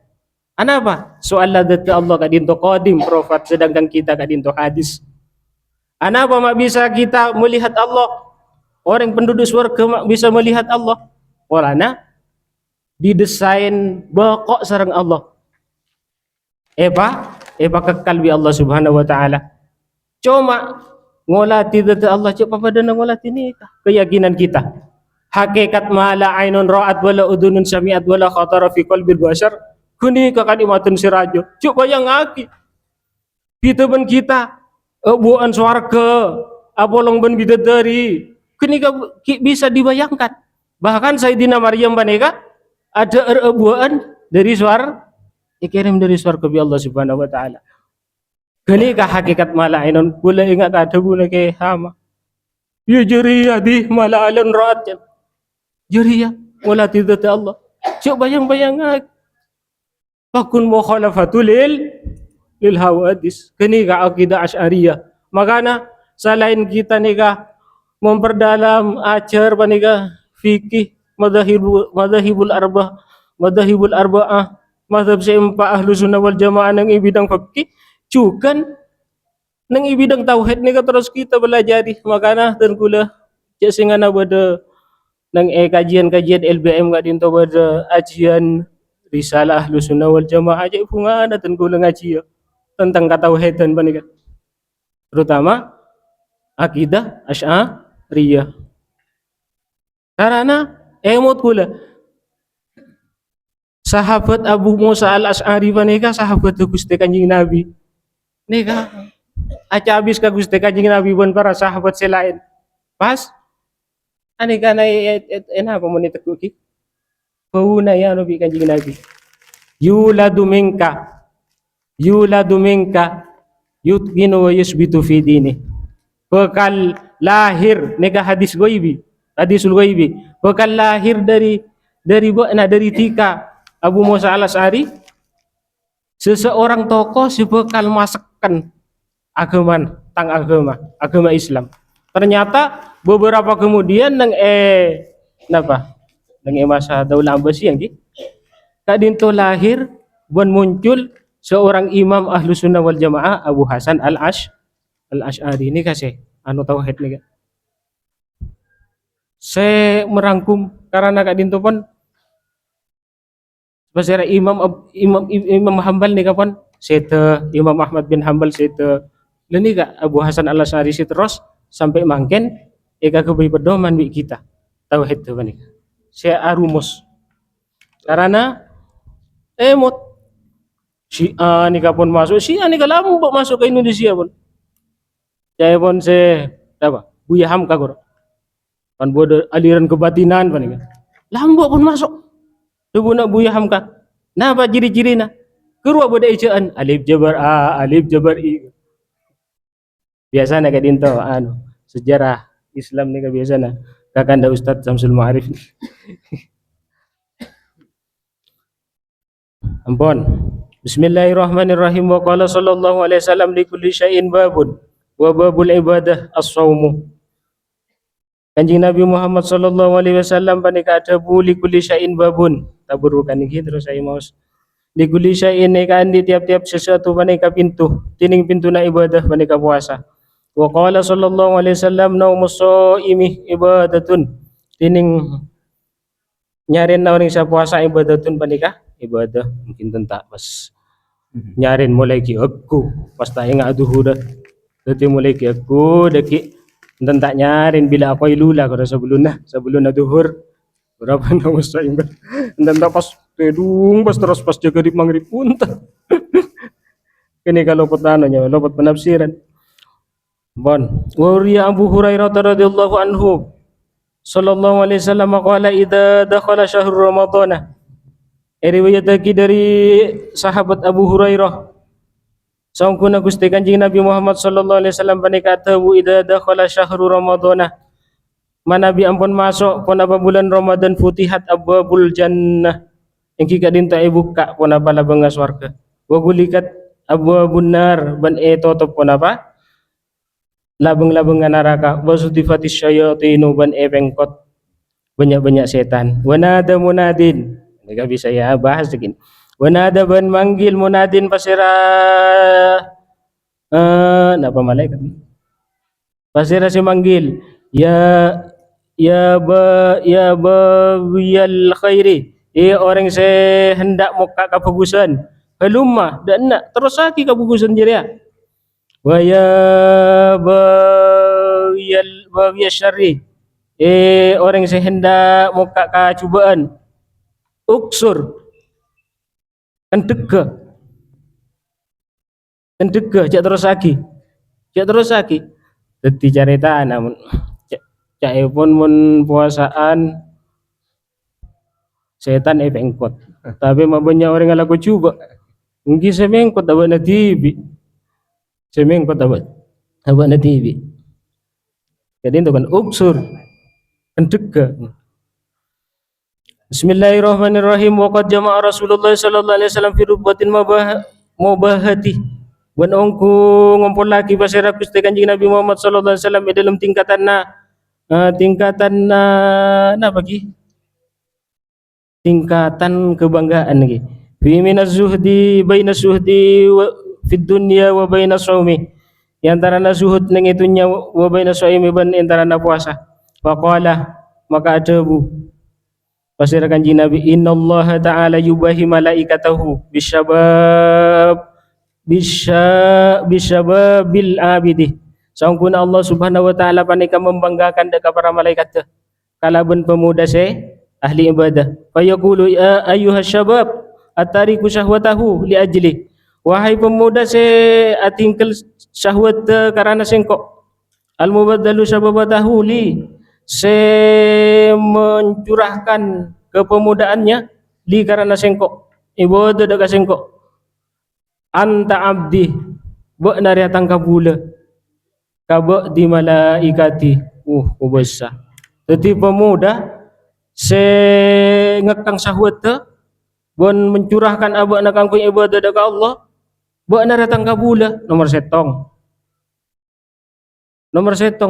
Anapa? Soal ladat Allah kadinto qadim profat sedangkan kita kadinto hadis. Anapa mak bisa kita melihat Allah? Orang penduduk surga mak bisa melihat Allah. Orana didesain bakok sareng Allah. Eba kekal bi Allah Subhanahu wa taala. Cuma ngolati data Allah coba pada ngolati ini keyakinan kita. Hakikat ma la ainun ra'at wala udunun sami'at wala khatara fi qalbil bashar kuni ka kalimatun sirajo. Coba yang aki kita ben kita buan swarga apolong ben bidadari kuni bisa dibayangkan. Bahkan Sayyidina Maryam baneka ada buan dari suara dikirim dari surga bi Allah Subhanahu wa taala. Kini ka hakikat mala ainun kula ingat ada buna ke hama. Ya jariya di mala alun ra'at. Jariya wala tidak Allah. Coba bayang fakun mukhalafatul lil hawadis. Kini ka akidah Asy'ariyah. Makana selain kita nika memperdalam ajar panika fikih madhahibul arba'ah mazhab seempat ahlu sunnah wal jamaah nang ibidang fikih juga nang ibidang tauhid nika terus kita belajari makana dan kula cek singana pada nang kajian-kajian LBM gak dinto pada ajian risalah ahlu sunnah wal jamaah cek pungana dan kula ngaji tentang katauhidan panika terutama akidah Asy'ariyah karena emot kula sahabat Abu Musa al-Asy'ari panika sahabat Gusti Kanjeng Nabi nika aca habis ka Gusti Kanjeng Nabi pun para sahabat selain pas anika na apa mo ni teguki bauna ya Nabi Kanjeng Nabi yuladu minka yutqinu wa yusbitu fi dini bekal lahir nika hadisul ghaibi bekal lahir dari tika Abu Musa al-Asy'ari seseorang tokoh sebekal masakkan agama Islam. Ternyata beberapa kemudian nang masa Daulah Abbasiyah nggih kadinto lahir dan muncul seorang imam ahlu sunnah wal jamaah Abu Hasan al-Asy'ari ini kasih tauhid nih. Saya merangkum karena kadinto pun Basara Imam Hambal nih kapan? Seta Imam Ahmad bin Hambal seta. Leni ka Abu Hasan al-Asy'ari terus sampai mangken eka keberi pedoman bi kita. Tauhid tu panik. Saya arumus. Karena emot Syiah nih kapon masuk Syiah nih lambok masuk ke Indonesia pun. Saya pun apa? Buya Hamka kor. Kan bodoh aliran kebatinan panik. Lambok pun masuk. Tubuna Buya Hamka. Nah apa ciri-cirina? Kerua boda ijaan alif jabar a, alif jabar i. Biasanya kayak dinto sejarah Islam nih biasanya kakanda Ustadz Samsul Ma'arif. Ampun. Bismillahirrahmanirrahim wa qala sallallahu alaihi wasallam li kulli syai'in babun wa babul ibadah as-shaumu. Kanjeng Nabi Muhammad sallallahu alaihi wasallam panika ada li kulli syai'in babun. Taburukan iki terus saya mau li kulli syai'in kan di tiap-tiap sesuatu panika pintu, tining pintu na ibadah panika puasa. Wa qala sallallahu alaihi wasallam naumus shaimi ibadatun. Tining nyarin na orang sa puasa ibadatun panika ibadah mungkin tentak pas nyarin mulai ki aku pas tak ingat duhur dadi mulai ki aku daki tentak nyarin bila aku ilula kada sebelum duhur berapa nama saya dan pas pedung pas terus pas jaga di maghrib punta ini kalau petanonya lopot penafsiran bon wariya Abu Hurairah radhiyallahu anhu sallallahu alaihi wasallam qala idza dakhala syahrul ramadhan riwayat lagi dari sahabat Abu Hurairah sangkuna Gusti Kanjeng Nabi Muhammad sallallahu alaihi wasallam panikata idza dakhala syahrul ramadhan manabi ampun masuk pun apa bulan Ramadan futihat abwabul jannah yang kika dinta buka pun apa labang swarga wa gulikat abwabun nar ban tutup pun apa labang-labang neraka wa sudifatis syayatinu ban pengkot banyak-banyak setan wa nada munadin enggak bisa ya bahas sedikit Wa nada ban manggil munadin pasira napa malaikat ni? Pasira si manggil ya wiyal khairi, orang hendak muka kebagusan, halumma dan nak terus lagi kebagusan dia. Wa ya wiyal syarri, orang hendak muka kecubaan, uksur entega cak terus lagi dadi carita namun cak pun mun puasaan setan pengkot tapi mabanya orang ngalaku coba ngi semengkot dapat na TV semengkot dapat na TV jadi itu kan uksur entega. Bismillahirrahmanirrahim. Waqad jama'a Rasulullah sallallahu alaihi wasallam fi rubbatin mubahati. Wan ongku ngumpul lagi pasira Gusti Kanjeng Nabi Muhammad sallallahu alaihi wasallam dalam tingkatan kebanggaan lagi. Fi minaz zuhdi baina zuhdi wa fid dunya wa baina shaumi. Antara zuhud ning itunya wa baina shaumi ban antara puasa. Faqala maka adabu pasir Kanjeng Nabi innallaha ta'ala yubahi malaikatahu bisyababil abidi. Sangkuna Allah Subhanahu wa taala panika membanggakan dekat para malaikat kalaban pemuda ahli ibadah. Fa yaqulu ya ayyuhas syabab atariku syahwatahu li ajli. Wahai pemuda atingkel syahwat karena sengkok. Al mubaddalu syababatahu li mencurahkan kepemudaannya li karena sengkok ibadah daga sengkok anta abdi bo nari tangka bula kabo di malaikati kubasa. Jadi pemuda ngekang syahwat bon mencurahkan abak nakang ku ibadah daga Allah bo nari tangka bula nomor setong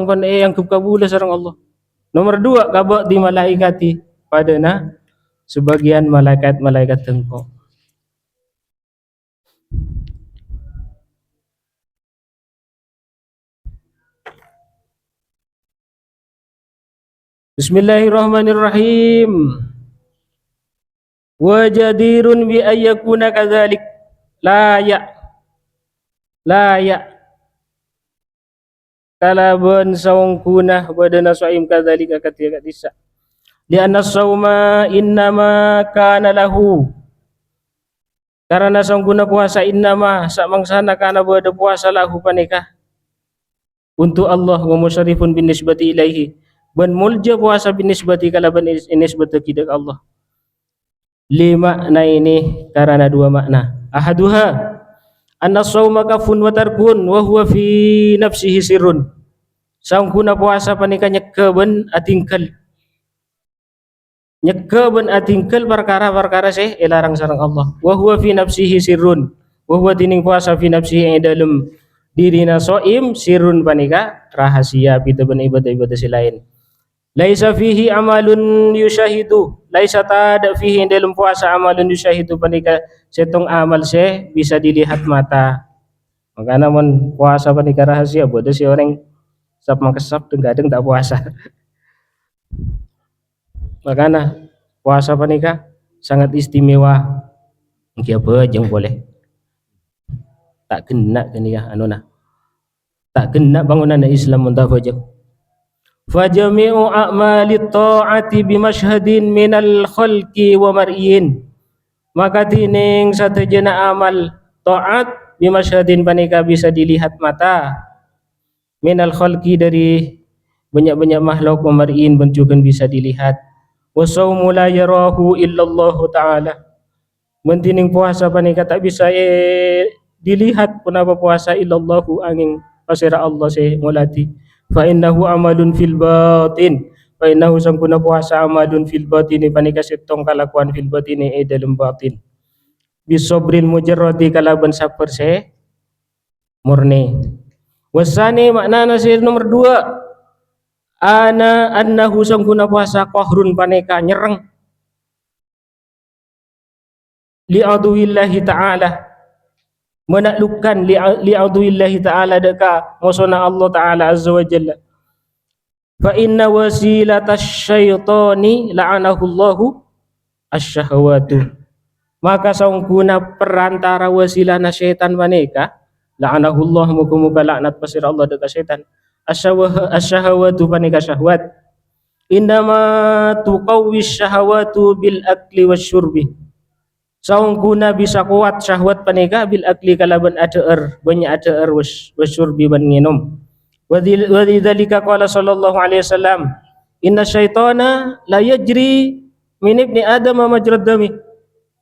pan yang kabula sareng Allah. Nomor 2 kabak di malaikati padana sebagian malaikat tengkok. Bismillahirrahmanirrahim. Wa jadirun bi ayyakuna kadzalik layak kalaban sawngkunah badana saim kadzalika katika disa li anna sauma innama kana lahu karena sawngkunah puasa innama samangsana kana bada puasa lahu panika untuk Allah wa musyarifun bin nisbati ilaihi ban mulja puasa bin nisbati kalaban nisbati kidak Allah. 5 makna ini karena 2 makna. Ahaduha anna sauma kafun wa tarkun wa huwa fi nafsihi sirrun. Sangkuna puasa panika nyekeban atingkel perkara-perkara larang sareng Allah. Wa huwa fi nafsihi sirrun. Wa huwa tining puasa fi nafsihi dalam dirina shaim sirrun panika rahasia pitaban ibadah-ibadah lain. Laisa fihi amalun yushahidu. Laisa tada fihi dalam puasa amalun yushahidu panika setong amal bisa dilihat mata. Makanya mun puasa panika rahasia bodoh si orang sab mangkesap gadeng tak puasa. Makanya puasa panika sangat istimewa. Nggih apa jeung boleh. Tak kena ya tak kena bangunan Islam muntafajak. Fajami'u a'mali ta'ati bimashhadin minal khalqi wa mar'iyin. Maka tining satejana amal ta'at bimashhadin panika bisa dilihat mata minal khalqi dari banyak-banyak makhluk wa mar'iyin bentukan bisa dilihat. Wa shaumu la yarahu illallahu ta'ala. Mentining puasa panika tak bisa dilihat punapa puasa illallahu angin pasira Allah mulati. Fa innahu amalun fil batin. Fa innahu sangkuna puasa amalun fil batin panika setong kalakuan fil batin dalam batin. Bisobril mujarradi kalaban sabar murni. Wasani maknana nomor 2 annahu sangkuna puasa qahrun panika nyereng li'aduwillahi ta'ala, menaklukkan li'aduwillahi ta'ala deka mosona Allah ta'ala azza wa jalla. Fa inna wasilatash syaitani la'anahullahu asyahawatu, maka saungkuna perantara wasilah na syaitan maneka la'anahullah, muka-muka laknat pasir Allah deka syaitan. Asyahawatu paneka syahwat, innama tuqawwis syahawatu bil akli wasyurbi, saungkuna bisa kuat syahwat paneka bil akli kalaban adeer, banyak adeer wasyurbi ban nginum. Wadzalika qala sallallahu alaihi wasallam, inna syaitana la yajri min ibni adam majrad dami,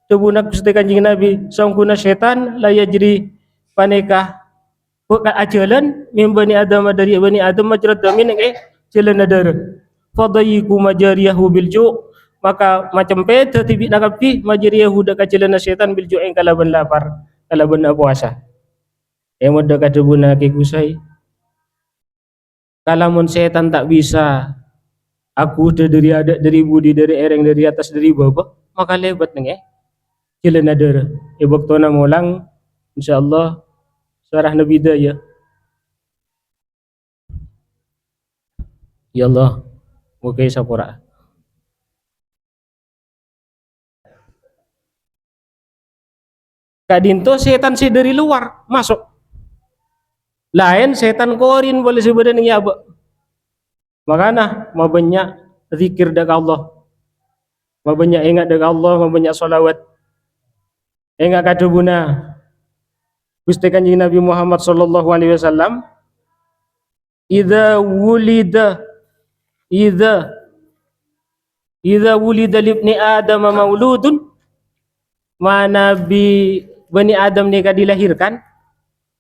tubunak Gusti Kanjeng Nabi saungkuna syaitan la yajri paneka buka ajalan min bani adam, dari bani adam majrad dami ning jalan darah. Fadayiku majariyahu bil ju', maka macam peta tibi nakapi majariyahu daka jalan syaitan bil ju' ing kalaban lapar, kalaban puasa. Emod daka debuna ke kusai, kalamun setan tak bisa aku dari ada dari budi dari ereng dari atas dari bawah, maka lebat neng jalan adar waktuna mulang insyaallah sarah nabi daya. Ya Allah mukai sapura kadinto setan si dari luar masuk, lain setan korin boleh sebenarnya apa, makana mau banyak zikir dak Allah, mau banyak ingat dak Allah, mau banyak solawat, ingat kadubuna Gusti Kanjeng Nabi Muhammad sallallahu alaihi wasallam, idza wulida libni adam mauludun, mana bani Adam nika dilahirkan,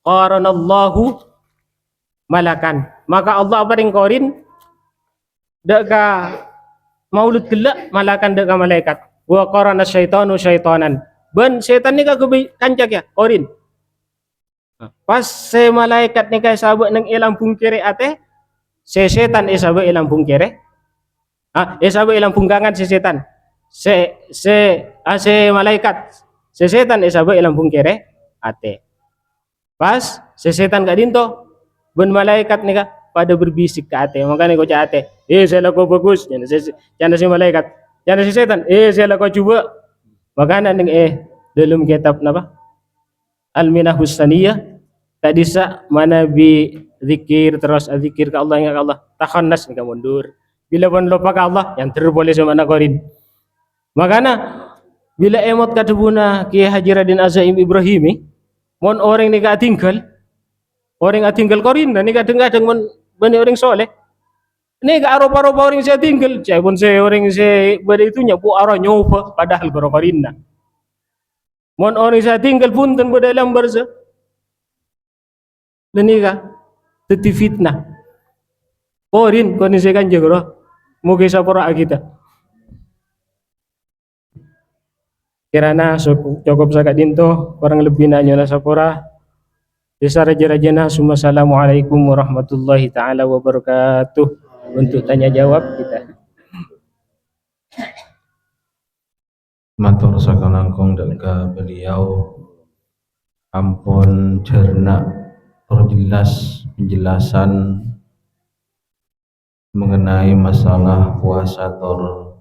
qaranallahu malakan, maka Allah paring korin deka maulud kelak malakan deka malaikat, wa qarana syaitanu syaitanan, ban setan nika kancak ya korin. Pas se malaikat nika sabak nang ilampung kiri ate, se setan sabak ilampung kiri, sabak ilampung kangan se setan, se malaikat se setan sabak ilampung kiri ate. Pas se setan gak dinto, ben malaikat nika pada berbisik ke ate, makanya kau cak ate, saya laku bagus, jangan si malaikat, jangan si setan, saya laku coba, makanya ning dalam kitab napa Al-Minahus Saniyah tak bisa mana bi zikir terus zikir ke Allah, ingat Allah, takhannas nika mundur, bila pun lupa ke Allah yang terboleh sama anak korin. Makanya bila emot kadebuna Kiai Haji Raden Azaim Ibrahimi, mon orang nika tinggal, orang tinggal korin, nika kadang-kadang mon bani orang soleh, nika aropa-aropa orang saya tinggal, pun saya orang saya pada itunya bu arah nyoba padahal korinna. Mon orang saya tinggal pun tan dalam barza, nika teti fitnah. Korin saya kan jago, mugi sapora kita. Kirana cukup sakat dinto, kurang lebih nanya sapora. Desa raja-rajana, assalamualaikum warahmatullahi taala wabarakatuh. Untuk tanya jawab kita. Matur sakalangkung deka beliau ampun cerna perjelas penjelasan mengenai masalah puasa tor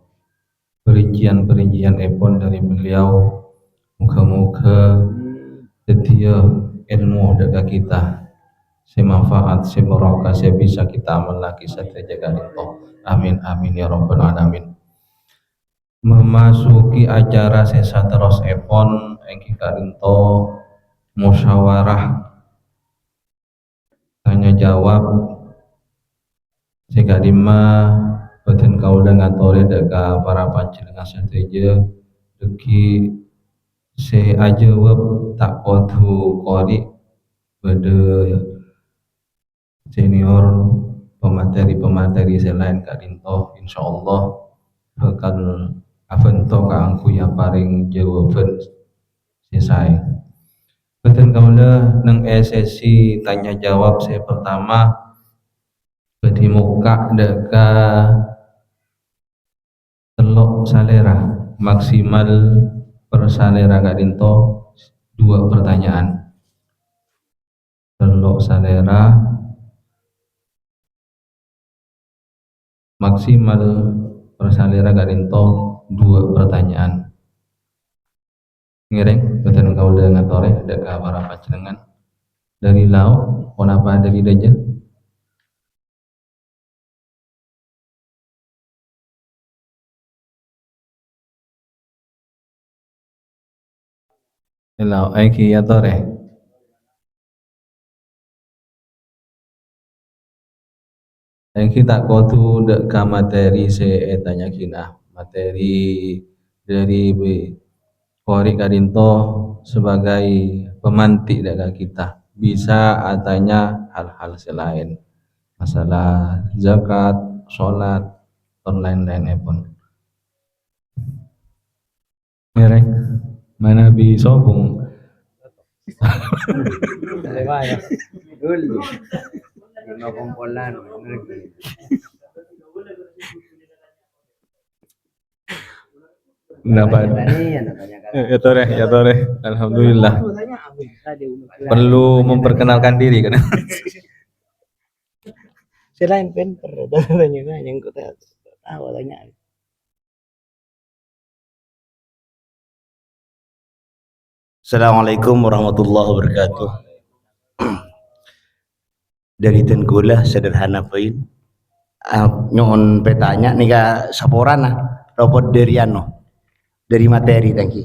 perincian epon dari beliau. Muka-muka setia ilmu deka kita, semanfaat, sebarokah, bisa kita amal lagi satya jaga itu. Amin amin ya rabbal alamin. Memasuki acara sesa terus epon engki karinto musyawarah tanya jawab segadima badan kaula ngatore deka para panjenengan sateja deki se ajawab tak podu kori bade senior pemateri selain karinto insyaallah bakal avento kaangku yang paling jawaban selesai. Badan kaula nang sesi tanya jawab saya pertama badi muka deka telok salera maksimal persalera kadinto 2 pertanyaan. Telok salera maksimal persalera kadinto 2 pertanyaan. Ngiring betul kau udah ngatore ada kabar apa jenengan dari lauk apa dari daja lauk aiki ya tore aiki tak kau tu dek ka materi se tanya kina materi dari Kori Kadinto sebagai pemantik daga kita bisa adanya hal-hal selain masalah zakat, sholat, dan lain-lainnya pun. Merek mana bisa bung? Dapat. Ya tore. Alhamdulillah. Perlu memperkenalkan diri kan? Selain pinter, tanya yang kita tahu tanya. Assalamualaikum warahmatullahi wabarakatuh. Dari Tenggolah sederhana poin. Nyon petanya nika saporana robot deriano dari materi tangki.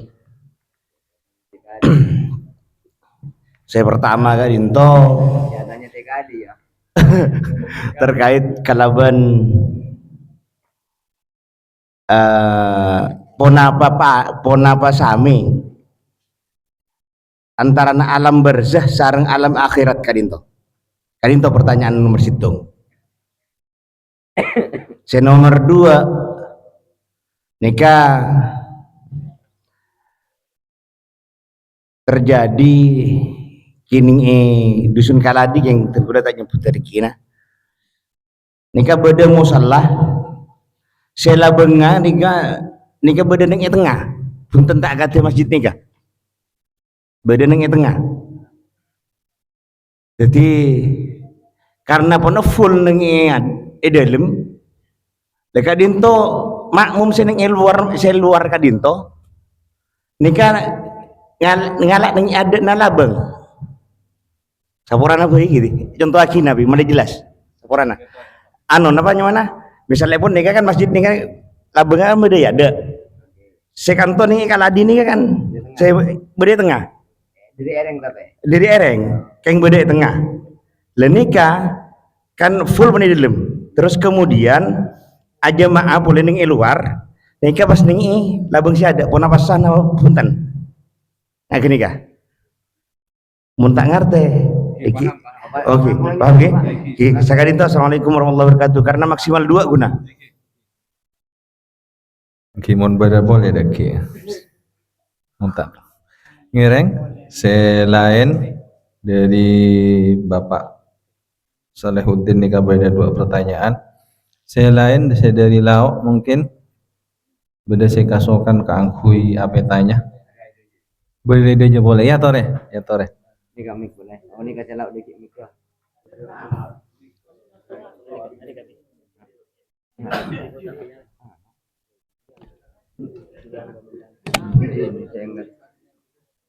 Saya pertama kan into terkait kalaban ponapa sami antara alam barzah sareng alam akhirat kadinto pertanyaan nomor situng. Nomor 2 nikah terjadi kini dusun kaladi yang terkuda tak nyebut dari kina nikah beda musallah sela benga nikah beda neng tengah punten tak kata masjid nikah beda neng tengah jadi karena pun full neng dalam dekat dinto makmum seneng luar kadinto nikah ngalak neng ada nalabeng saporana bae gitu contoh lagi nabi mana jelas saporana namanya mana misalnya pun nikah kan masjid nikah labengnya kan beda ya ada sekanto nih kaladi nih kan saya beda tengah dari ereng keng beda tengah lenika kan full pada dalam terus kemudian aja maaf boleh ning luar nikah pas ning labeng si ada pun apa sana punten nah gini kah muntah ngerti oke paham ke sekali itu assalamualaikum warahmatullahi wabarakatuh karena maksimal 2 guna Kimon pada boleh daki muntah ngireng selain dari Bapak Salehuddin nikah beda 2 pertanyaan selain dari lauk mungkin beda saya kasokan ke angkui apa tanya boleh aja boleh ya tore Ini kami boleh. Oh ini kasih lauk dikit mikro.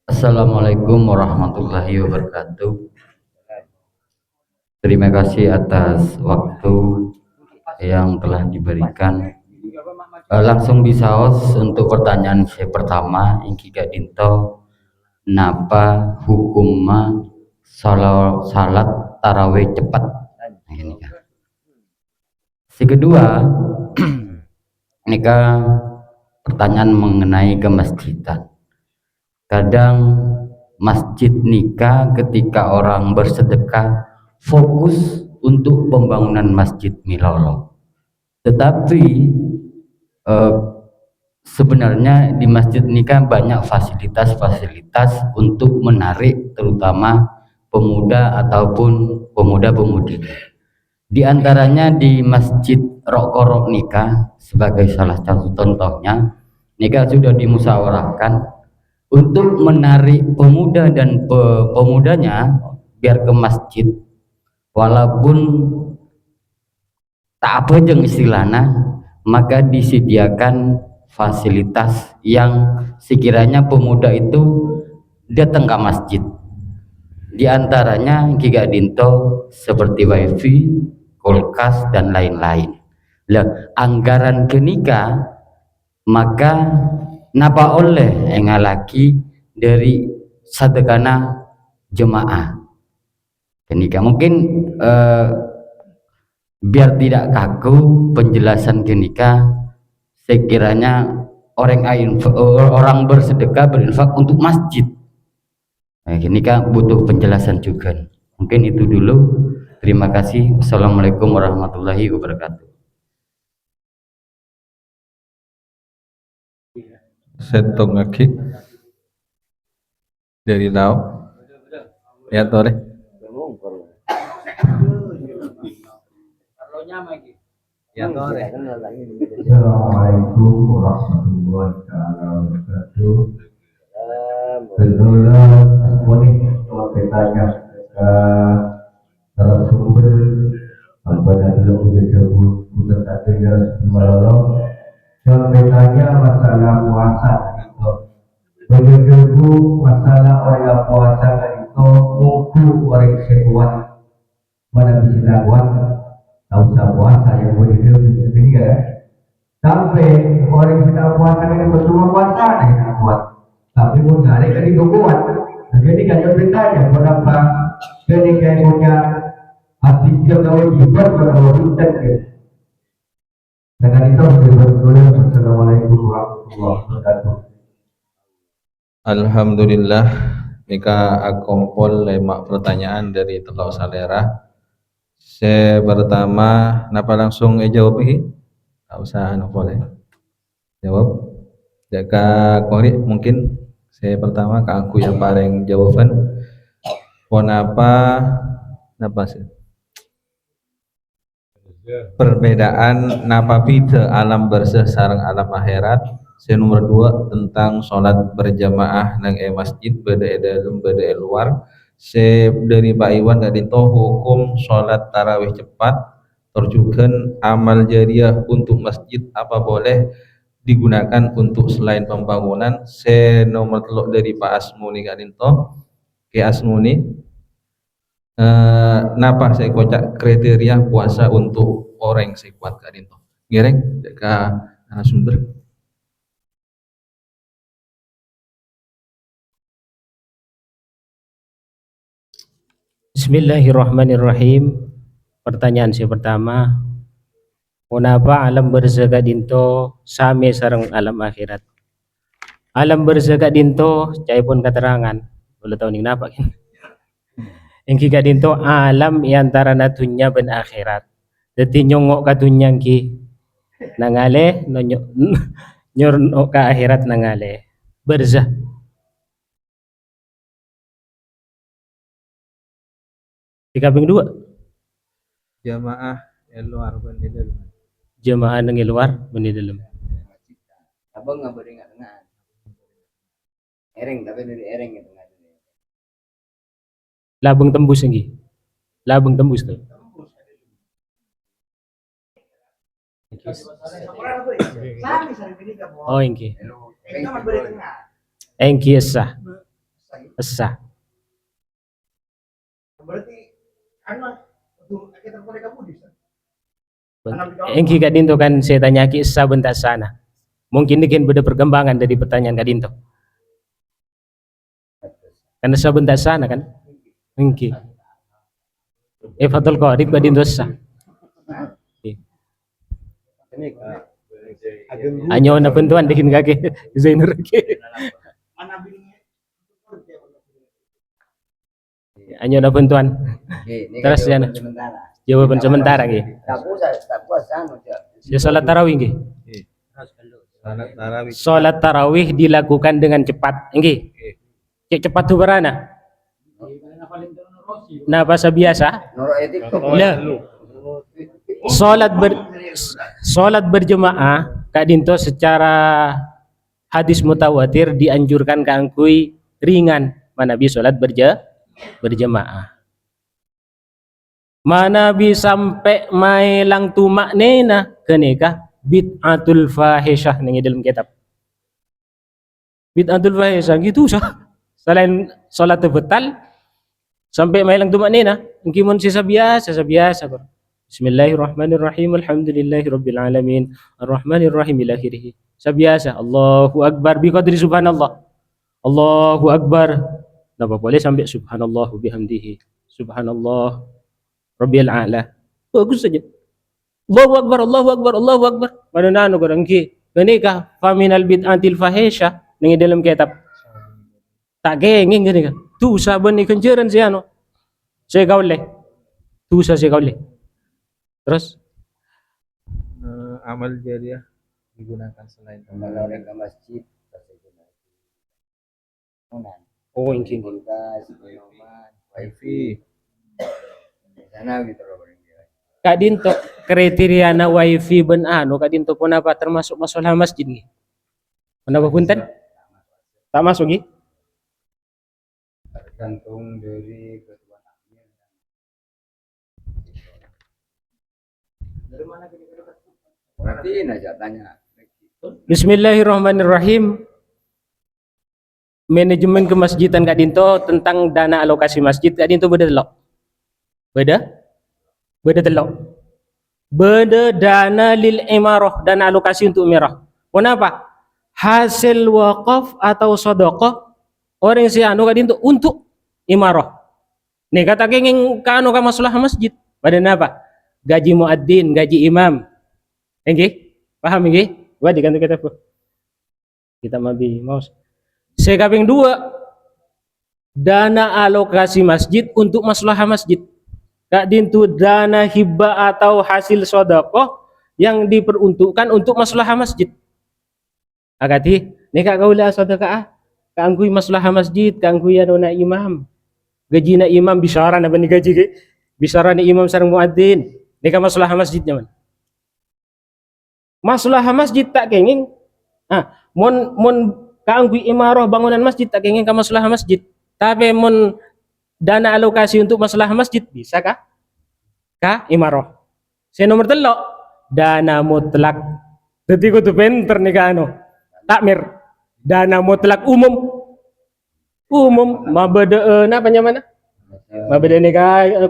Assalamualaikum warahmatullahi wabarakatuh. Terima kasih atas waktu yang telah diberikan. Langsung bisaos untuk pertanyaan saya pertama ingki gadinto napa hukumma salat tarawih cepat ini kan. Si kedua nikah pertanyaan mengenai kemasjidan. Kadang masjid nikah ketika orang bersedekah fokus untuk pembangunan masjid milolo. Tetapi sebenarnya di masjid nikah banyak fasilitas-fasilitas untuk menarik terutama pemuda ataupun pemuda-pemudi. Di antaranya di masjid Rokoro nikah sebagai salah satu contohnya nikah sudah dimusyawarahkan untuk menarik pemuda dan pemudanya biar ke masjid, walaupun tak apa jeng istilahnya, maka disediakan fasilitas yang sekiranya pemuda itu datang ke masjid. Di antaranya Giga Dinto seperti wifi, kulkas dan lain-lain. Lah, anggaran kenika maka napa oleh engalaki dari sadekana jemaah. Kenika mungkin biar tidak kaku penjelasan kenika, sekiranya orang bersedekah berinfak untuk masjid. Nah, kenika butuh penjelasan juga. Mungkin itu dulu. Terima kasih. Wassalamualaikum warahmatullahi wabarakatuh. Setong lagi dari Lau. Ya tore. Ya tore. Assalamualaikum warahmatullahi wabarakatuh. Tentunya semuanya cuma bertanya ke narasumber apa yang belum disebut bukan katanya malam. Cuma bertanya masalah puasa itu. Begitu masalah orang puasa itu mungkin orang sekuat mana bisa kuat tahu puasa yang begitu ketiga. Sampai orang kita puasa ini bersama puasa tidak kuat. Tapi mau nyari kan itu kuat. Jadi kan bertanya kenapa ketika punya hati dia kalau ibadah kalau rutin ke. Dengan itu berdoa. Assalamualaikum warahmatullahi wabarakatuh. Alhamdulillah, nika akompol lemak pertanyaan dari Telau Salera. Saya pertama, napa langsung jawab ini? Tak usah boleh jawab. Jaka kori mungkin saya pertama ke aku yang paling jawaban. Napa sih? Perbedaan napa bida alam barzah sareng alam akhirat. Saya nomor 2 tentang sholat berjamaah nang masjid beda dalam beda luar. Saya dari Pak Iwan dari hukum sholat tarawih cepat terjugan amal jariah untuk masjid apa boleh digunakan untuk selain pembangunan. Saya nomor 3 dari Pak Asmuni Kadinto ke Asmuni. Napa saya kocak kriteria puasa untuk orang yang kuat Kadinto ngereng ke narasumber. Bismillahirrahmanirrahim. Pertanyaan saya pertama, kenapa alam barzah dinto sami sareng alam akhirat? Alam barzah dinto cai pun keterangan. Boleh tahu nih napa kan? Yang kita dinto alam antara dunya ben akhirat. Dadi nyongok ka dunya ki nangale nyorno ka akhirat nangale. Barzah. Kaping 2 Jamaah luar ben di dalam. Jamaah nang luar ben di dalam. Abang nggak boleh nggak tengah. Ereng tapi dari ereng gitu nggak. Labeng tembus nggih. Labeng tembus tuh. Oh nggih. Nggih sah. Sah. Berarti kita boleh kamu di Engki Kak Dinto kan saya tanya ki sah bentak sana. Mungkin ini kan beda perkembangan dari pertanyaan Kak Dinto. Karena sah bentak sana kan? Engki. Fatul Qorib Kak Dinto sah. Anyo na pentuan dikin kaki Zainur ke. Anyo na pentuan. Terus ya jawaban sementara nggih. Ya salat tarawih nggih. Salat tarawih dilakukan dengan cepat nggih. Cepat tuh berana. Nah bahasa biasa. Lah. Salat berjemaah Kak Dinto secara hadis mutawatir dianjurkan kangkui ringan manabi salat berjamaah. Manabi sampai mailang tumak nena kenika bid'atul fahisyah ning dalam kitab. Bid'atul fahisyah gitu sah. Selain salat betal sampai mailang tumak nena, mungkin sisa biasa ber. Bismillahirrahmanirrahim. Alhamdulillahirabbil alamin. Arrahmanirrahim ila akhirih. Sabiasa Allahu akbar bi qadri subhanallah. Allahu akbar. Napa boleh sampai subhanallah bihamdihi. Subhanallah rabbil a'la. Bagus saja. Allahu akbar, Allahu akbar, Allahu akbar. Manana orang ki. Kenika faminal bid'atil fahisha ning dalam kitab. Tak gengeng kenika. Tu saben ikan jeran si ano. Saya kaule. Tu saya kaule. Terus amal jariah digunakan selain Kalau orang ke masjid pasti gunakan. oh ingin Kulkas, minuman, wifi. di sana gitu loh. Kak dinto kriteria na wifi ben ano kak dinto pun apa termasuk masalah masjid ni. Kenapa punten? Tak masuk ni? Tergantung dari ketua takmir. Berarti aja tanya. Bismillahirrahmanirrahim. Manajemen kemasjidan Kak Dinto tentang dana alokasi masjid Kak Dinto beda telok. Beda telok. Beda dana lil imarah, dana alokasi untuk imarah. Kenapa? Hasil wakaf atau sedekah orang si anu Kak Dinto untuk imarah. Nih kata kenging kanu ka masalah masjid. Pada apa? Gaji muadzin, gaji imam. Enggih? Paham enggih? Wah di kantor kita mabi mouse. Sekaping 2 dana alokasi masjid untuk maslahah masjid. Kak dintu dana hibah atau hasil sedekah yang diperuntukkan untuk maslahah masjid. Agati, nih kak kaula sedekah kangkui maslahah masjid, kangkui na imam. Gaji na imam bisaran apa nih gaji ke? Bisaran ni imam sareng muadzin. Nih ka maslahah masjidnya man. Maslahah masjid tak kenging. Mon kangkui imarah bangunan masjid tak kenging ka maslahah masjid. Tapi mon dana alokasi untuk masalah masjid bisa kah? Imarah. Saya nomor 3 dana mutlak. Jadi kudu pinter nih kano. Takmir. Dana mutlak umum. Mabada apa mana? Mabada nih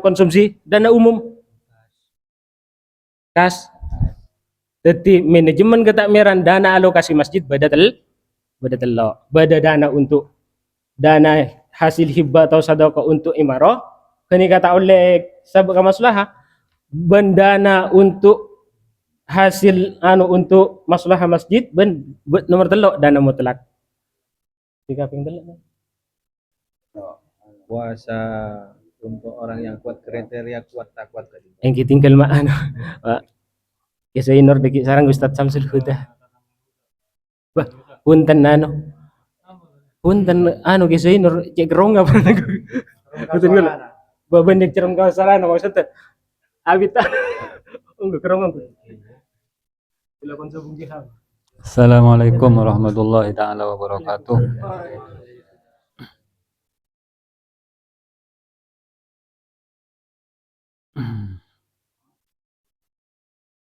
konsumsi dana umum. Kas. Jadi manajemen ketakmiran dana alokasi masjid beda dana untuk dana hasil hibah atau sedekah untuk imarah kini kata oleh sabuk maslahah bendana untuk hasil untuk maslahah masjid nomor 3 dana mutlak 3 Puasa untuk orang yang kuat, kriteria kuat tak kuat tadi. yang tinggal mak Pak kisah inor deki sarang Ustaz Samsul Huda. Bah punten punten kisah inor cek gerong apa punten gula baban yang cerem kau sarana maksudnya abit enggak gerong aku silakan sabung jihad. Assalamualaikum warahmatullahi taala wabarakatuh.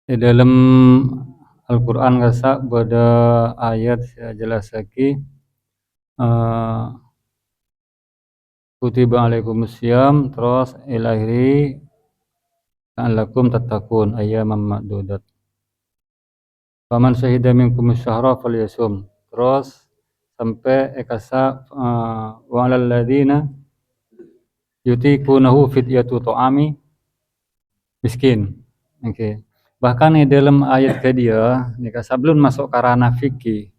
Di dalam Al-Quran kasa pada ayat jelas lagi kutiba alaikumusiyam terus ilahiri la'allakum tattaqun ayyaman ma'dudat. Faman syahida minkum syahra falyasum. Terus sampai kasa wa 'alal ladzina yutiqunahu fidyatu ta'ami miskin. Okay. Bahkan di dalam ayat ke dia, sebelum masuk ke ranah fikih,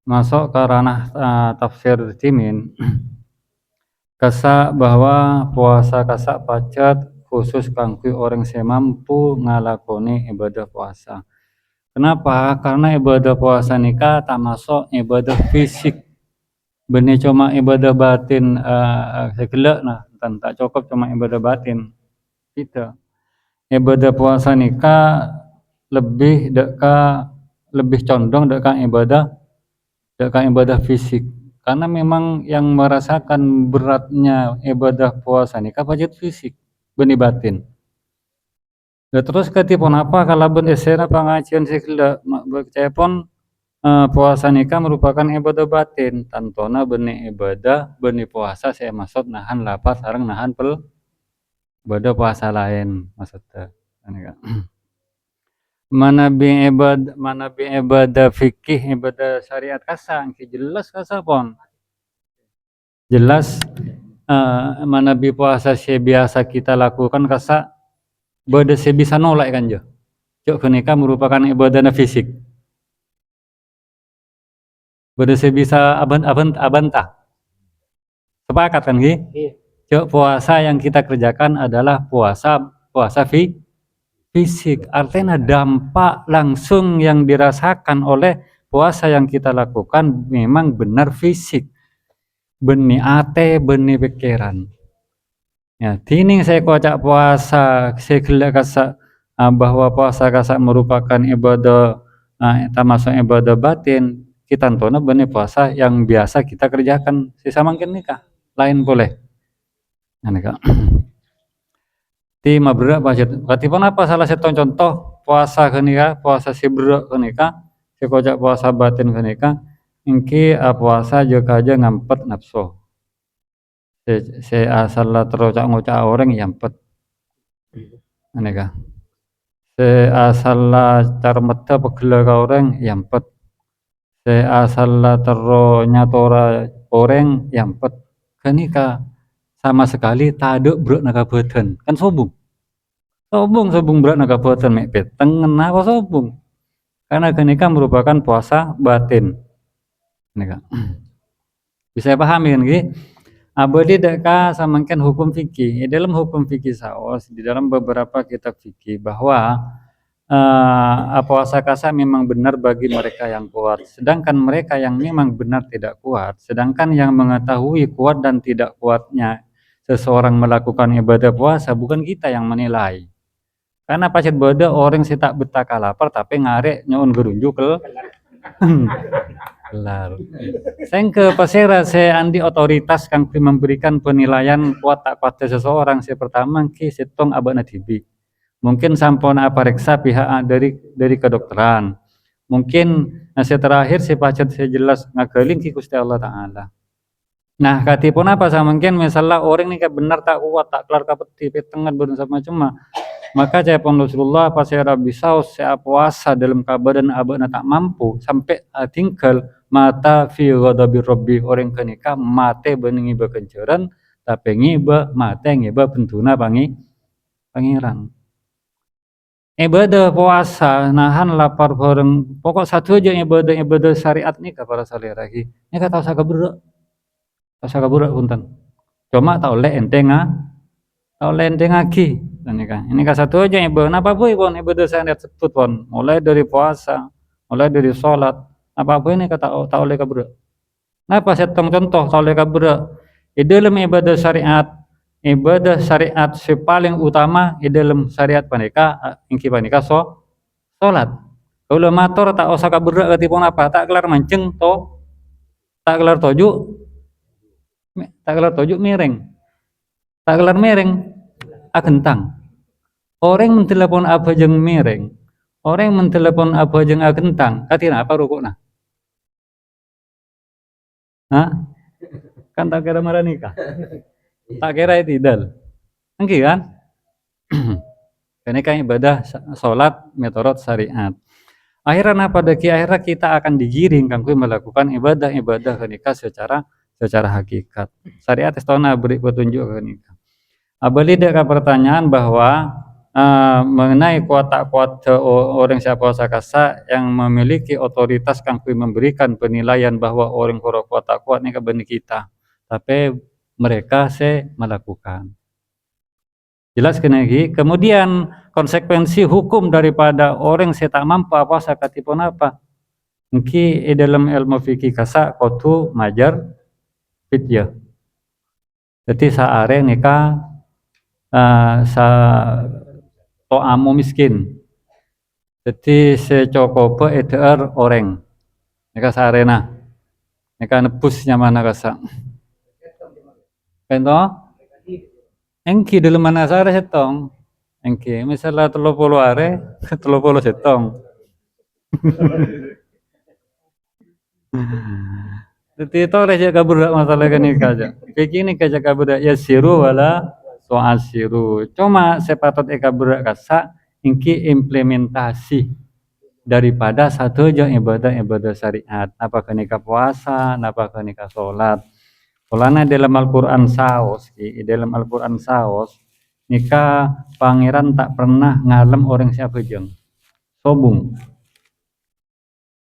masuk ke ranah tafsir timin, kasa bahwa puasa kasa pacat khusus kangkui orang semampu ngalakoni ibadah puasa. Kenapa? Karena ibadah puasa nikah tak masuk ibadah fisik. Benih cuma ibadah batin segelak nah, tak cukup cuma ibadah batin. Kita ibadah puasa nikah lebih condong dekat ibadah Dekat ibadah fisik. Karena memang yang merasakan beratnya ibadah puasa nikah wajib fisik, beni batin. Ya terus ketipun apa kalau ben esena pengajian sekila percaya pun puasa nikah merupakan ibadah batin. Tantona beni ibadah, beni puasa saya maksud nahan lapar sareng nahan pel ibadah puasa lain maksudnya. Mana bi ibadah fikih ibadah syariat kasa jelas kasa pon jelas mana bi puasa biasa kita lakukan kasa bade bisa nolak kan jo cok kenika merupakan ibadah fisik bade bisa abantah sepakat kan ki cok puasa yang kita kerjakan adalah puasa fisik, artinya dampak langsung yang dirasakan oleh puasa yang kita lakukan memang benar fisik, beni ate, beni pikiran. Ya, tining saya kocak puasa, saya gelak kasa bahwa puasa kasa merupakan ibadah, termasuk ibadah batin. Kita tonton beni puasa yang biasa kita kerjakan, sisa mungkin nikah, lain boleh. Nah, nikah. Ti mabra pajet. Katipun apa salah satu contoh puasa kenika, puasa sibra kenika, sekojak puasa batin kenika, ingki puasa juga aja ngampet nafsu. Se asal terocak ngocak orang yampet. Kenika. Se asal carmeta pegela ka orang yampet. Se asal tero nyatora orang yampet. Kenika sama sekali tak ada berat nakabuatan kan sombong berat nakabuatan mek peteng kenapa sombong karena kenika merupakan puasa batin kenika bisa pahami kan ki abadi deka samangken hukum fikih dalam hukum fikih saos di dalam beberapa kitab fikih bahwa puasa kasa memang benar bagi mereka yang kuat sedangkan mereka yang memang benar tidak kuat sedangkan yang mengetahui kuat dan tidak kuatnya seseorang melakukan ibadah puasa bukan kita yang menilai karena pacet beda orang sih tak betaka lapar tapi ngarek nyon gerunjuk kelar sengke pasera saya andi otoritas kang memberikan penilaian kuat tak kuatnya seseorang saya pertama ki setong abana tibi mungkin sampun apa reksa pihak dari kedokteran mungkin saya terakhir si pacet saya jelas ngageling ki Gusti Allah Ta'ala. Nah, katipun apa sama mungkin misalnya orang ini benar tak kuat tak kelar kapeti petengan berusaha macam maka pun Rasulullah pas saya bisa saya puasa dalam keadaan abana tak mampu sampai tinggal mata fi ghadabi rabbi orang kenika mate beningi bekenceran tapi ngiba mate ngiba pentuna pangeran ibadah puasa nahan lapar bareng pokok satu aja ibadah syariat nih para salirahi ini kata saya keberak asa kabura punten. Cuma tau le entenga, tau le entengaki. Ini kan satu aja ibadah apa pun ibadah syariat sebut pun. Mulai dari puasa, mulai dari sholat, apa pun ini kata tau le kabura. Napa setong contoh tau le kabura? Di dalam ibadah syariat paling utama di dalam syariat panika, ingki panika sholat. Kalau mator tak usah kabura ketipun apa, tak kelar mancing to, tak kelar toju miring tak kelar miring agentang orang mentelepon apa jeng miring orang mentelepon apa jeng agentang katina apa rukukna kan tak kira marah nikah tak kira itidal engki kan ini kan ibadah sholat metorot syariat akhirnya pada akhirnya kita akan digiring kangku melakukan ibadah nikah secara hakikat. Syariat istana beri petunjuk ke nikah. Abali deka pertanyaan bahwa mengenai kuat tak kuat orang siapa puasa kasa yang memiliki otoritas kangku memberikan penilaian bahwa orang kuat tak kuat nikah benih kita. Tapi mereka melakukan. Jelas kenegi. Kemudian konsekuensi hukum daripada orang tak mampu puasa katipun apa? Mungkin dalam ilmu fikih kasa kotu majar fidyah. Jadi saare nikah sa to'amu miskin. Jadi secokobe edar orang. Nikah saarena. nika nepusnya mana kasa kento engki dalam mana sare setong engki misalnya 30 are 30 setong Jadi itu reja kabudak masalah kan ini kaja. Begini kaja kabudak ya siru wala soal siru. Cuma sepatot kabudak kasa ingki implementasi daripada satu aja ibadah syariat. Apakah nikah puasa, apakah nikah sholat. Polana dalam Al-Quran saos, dalam Al-Quran saos nikah pangeran tak pernah ngalem orang siapa jeng. Sobung.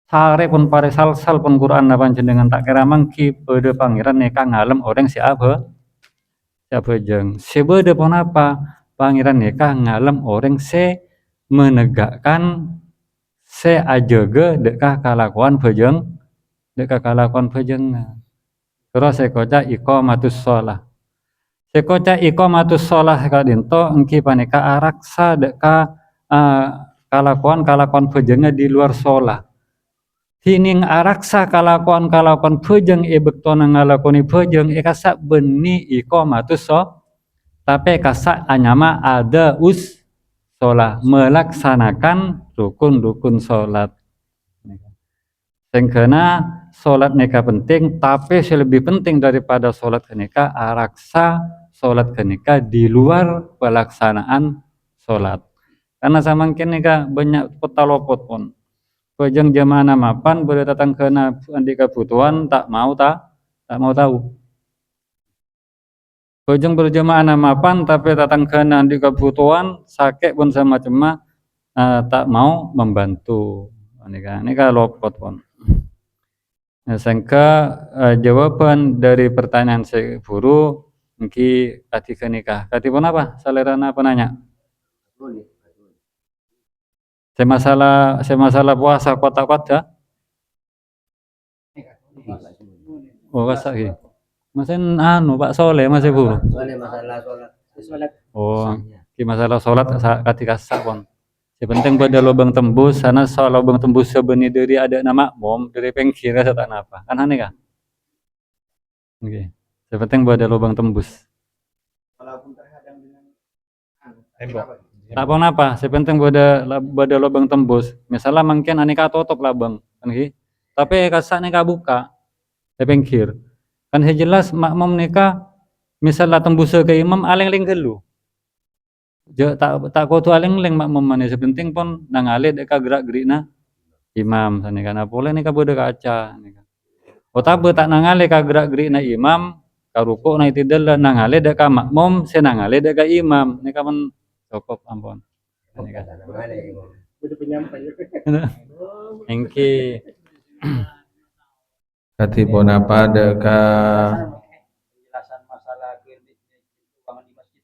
Sare pun pare sal pun Quran apa jenengan tak kira mangki pada pangeran neka ngalem orang siapa jeng sebeda pun apa pangeran neka ngalem orang se menegakkan se ajaga dekah kalakuan pejeng terus sekoca iqamatus shalah sekoca iqamatus shalah kadento engki paneka araksa dekah kalakuan pejengnya di luar sholat hining araksa kalakuan pejeng bektona ngalakoni pejeng kasak beni iqamatus shalah tapi kasak anyama ada sholat melaksanakan rukun sholat sehingga sholat neka penting tapi lebih penting daripada sholat neka araksa sholat neka di luar pelaksanaan sholat karena samangkin neka banyak petalopot pun pejeng jamaah mapan boleh datang kena andi kebutuhan tak mau tahu. Pejeng berjamaah mapan tapi datang kena andi kebutuhan sakit pun sama cuma tak mau membantu. Ini kan lopot pun. Nah, sehingga jawaban dari pertanyaan saya guru mungkin ketika nikah. Ketika apa? Salerana penanya. Semasalah puasa kota-kota. Oh, kasak iki. Masen Pak Soleh masih guru. Masalah sholat. Oh, ki masalah salat ketika sak pon. Yang penting pada lubang tembus, sana soal lubang tembus sebeni dari ada nama bom dari pengkira tak apa. Kan aneh kan? Oke. Yang penting pada lubang tembus. Walaupun terhadang dengan tembok. Tak apa, sepenting pada lubang tembus. Misalnya mungkin aneka tutup labang, kan ki. Tapi kasak neka buka, pengkir. Kan jelas makmum neka misalnya tembus ke imam aleng-aleng gelu. Tak kudu aleng-aleng makmum mana sepenting pun nangale deka gerak-gerikna imam sana kana boleh neka bode kaca neka. Otabe tak nangale ka gerak-gerikna imam, ka ruku na itidal nangale deka makmum, senangale deka imam. Neka men cukup ampun. Engki Katipun apa deka penjelasan masalah keuangan di masjid.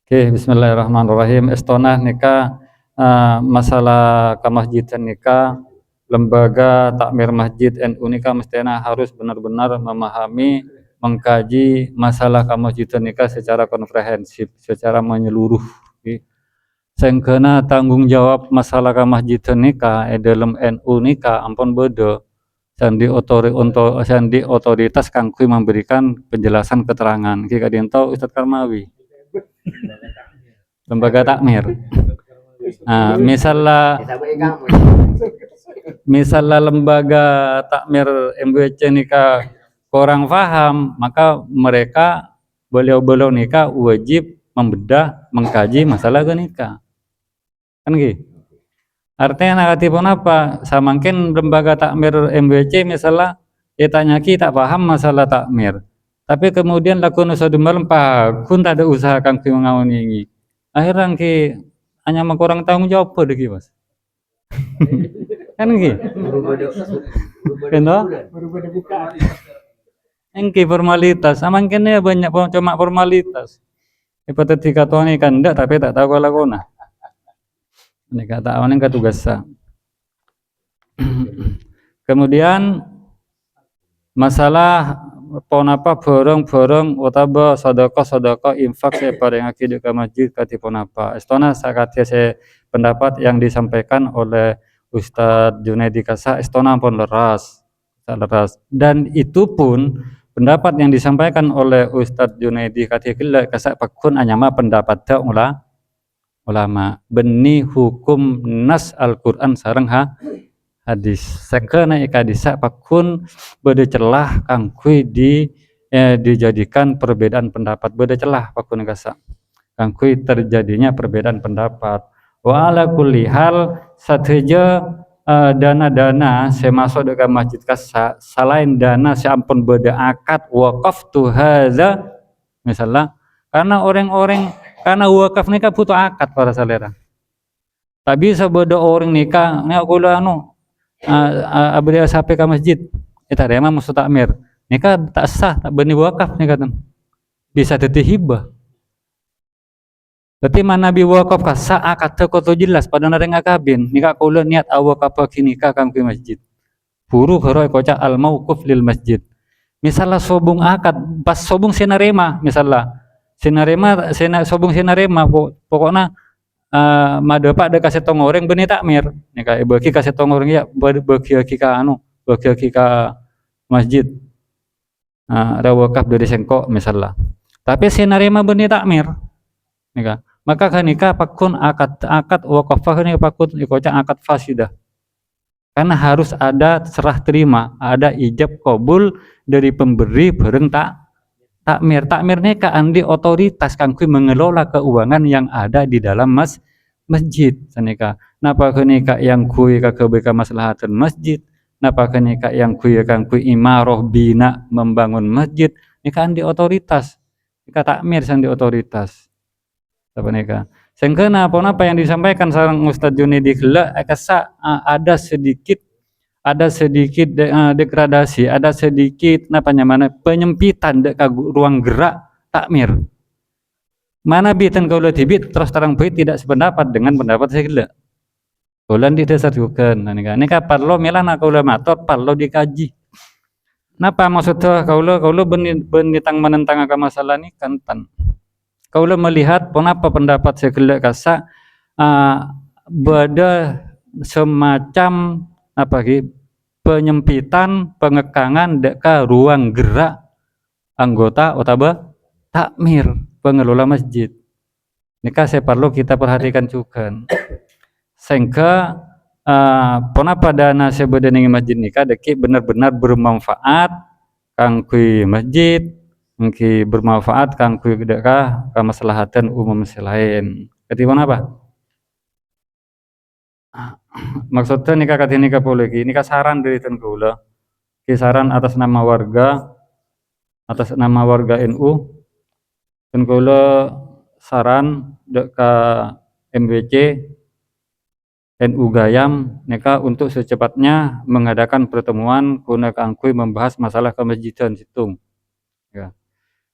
Oke, bismillahirrahmanirrahim. Estonah nikah masalah kemasjidan nikah lembaga takmir masjid NU nikah mestinya harus benar-benar memahami mengkaji masalah kemasjidan nikah secara komprehensif, secara menyeluruh. Sehingga tanggung jawab masalah kemasjidan nikah dalam NU nikah ampun bodoh. Sandi otoritas kangkui memberikan penjelasan keterangan. Kita dinto Ustadz Karmawi. Lembaga takmir. Nah, misalnya lembaga takmir MBC nikah kurang paham, maka mereka beliau-beliau nikah wajib membedah, mengkaji masalah nikah. Kan gitu. Artinya nakatipun apa? Samangkin lembaga takmir MBC misalnya tanya kita paham masalah takmir. Tapi kemudian lakon usaha Pak, kun tak ada usaha kang ngawon ini. Akhirnya ki hanya kurang tanggung jawab deh Mas. Kan gitu. Kena? Engki formalitas, samangkin ya banyak cuma formalitas. Hipotetika tuh kan enggak tapi tak tahu kalau kona. Ini kata awan yang tugasnya. Kemudian masalah pon apa borong utaba sedekah infak saya paling akidah ke masjid katipun apa. Istana sakatnya saya pendapat yang disampaikan oleh Ustadz Junaidi Kasa estona pun leras, dan itu pun pendapat yang disampaikan oleh Ustadz Junaidi Kasa pakun anyama pendapat ulama beni hukum nas Al-Quran sareng hadis sekena ika disa pakun beda celah kangkui dijadikan perbedaan pendapat, beda celah pakun kasa kangkui terjadinya perbedaan pendapat. Wa ala kulli hal sateja dana-dana saya masuk ke masjid kasa selain dana saya ampun beda akad wakaf tu hadza misalnya karena orang-orang karena wakaf nikah butuh akad para salera. Tak bisa beda orang nikah nek kula abdi sampai ke masjid eta mah mustu takmir. Nikah tak sah tak beni wakaf nikah bisa teu hibah. Berarti mana nabi wakaf ka akad teu koto jelas pada nareng akabin nikah kula niat awakaf nikah kang ke masjid. Buru haro koca al mauquf lil masjid. Misalnya sobung akad pas sobung sinarema misalnya sobung sinarema pokoknya madepa ada kasih tong orang benih takmir nih bagi kasih tong orang ya bagi ka masjid ada wakaf dari sengkok misalnya tapi sinarema benih takmir nih maka nikah pakun akad wakaf nih pakun dikocak akad fasidah karena harus ada serah terima ada ijab kabul dari pemberi bareng takmir nikah andi otoritas kangkui mengelola keuangan yang ada di dalam masjid sanika napa nikah yang kui kebeka maslahatan masjid napa nikah yang kui kangkui imaroh bina membangun masjid nikah andi otoritas nikah takmir sandi otoritas apa nikah sehingga apa yang disampaikan sareng Ustadz Junaidi gela akasa ada sedikit degradasi, ada sedikit penyempitan ruang gerak takmir. Mana bitan kaula tibit terus terang baik tidak sependapat dengan pendapat saya gila. Kaula didasarkan, ini kapan lo milana kaula mator, lo dikaji. Napa maksudnya kaula benitang menentang agama masalah ini kantan. Kaula melihat kenapa pendapat saya gila kasa beda semacam penyempitan pengekangan ke ruang gerak anggota otaba takmir pengelola masjid. Nikah saya perlu kita perhatikan juga. Sehingga kenapa dana sebeda ning masjid nikah deki benar-benar bermanfaat kangkui masjid, mungkin bermanfaat kangkui dekah kemaslahatan umum selain. Ketiban apa? Maksudnya nikah kati nikah poliki nikah saran dari tengkula kisaran atas nama warga NU tengkula saran ke MWC NU Gayam nikah untuk secepatnya mengadakan pertemuan guna kangkui membahas masalah kemasjidan situng ya.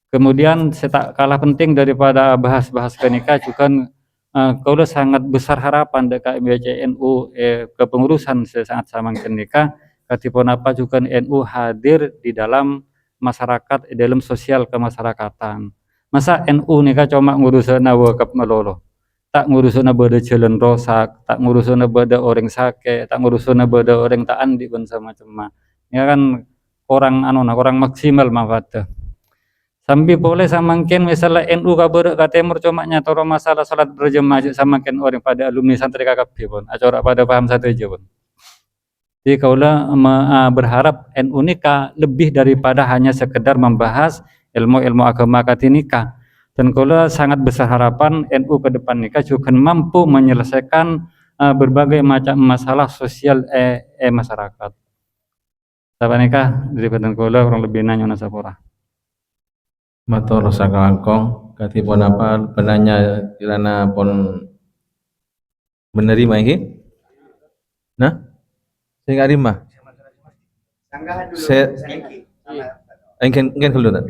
Kemudian tak kalah penting daripada bahas-bahas ke nikah juga kaulah sangat besar harapan dekat MBCNU kepengurusan sangat samangkeun nikah katipun apa juga NU hadir di dalam masyarakat di dalam sosial kemasyarakatan. Masa NU nikah cuma nguruseuna wakaf melolo. Tak nguruseuna beda jalan rosak, tak nguruseuna beda orang sakit, tak nguruseuna beda orang tak andi pun sama-sama. Ya kan orang maksimal manfaatnya. Sambil boleh samangkin misalnya NU kabar ke timur cuma nyatoro masalah salat berjamaah samangkin orang pada alumni santri KKP pun acara pada paham satu aja pun. Jadi kaulah berharap NU nikah lebih daripada hanya sekedar membahas ilmu agama kati nikah dan kaulah sangat besar harapan NU ke depan nikah juga mampu menyelesaikan berbagai macam masalah sosial masyarakat. Sahabat nikah dari badan kaulah orang lebih nanya nasapora. Matur sakalangkong katipun apa penanya kirana pun menerima ini? Nah, saya nggak terima. Saya ingin dulu kan.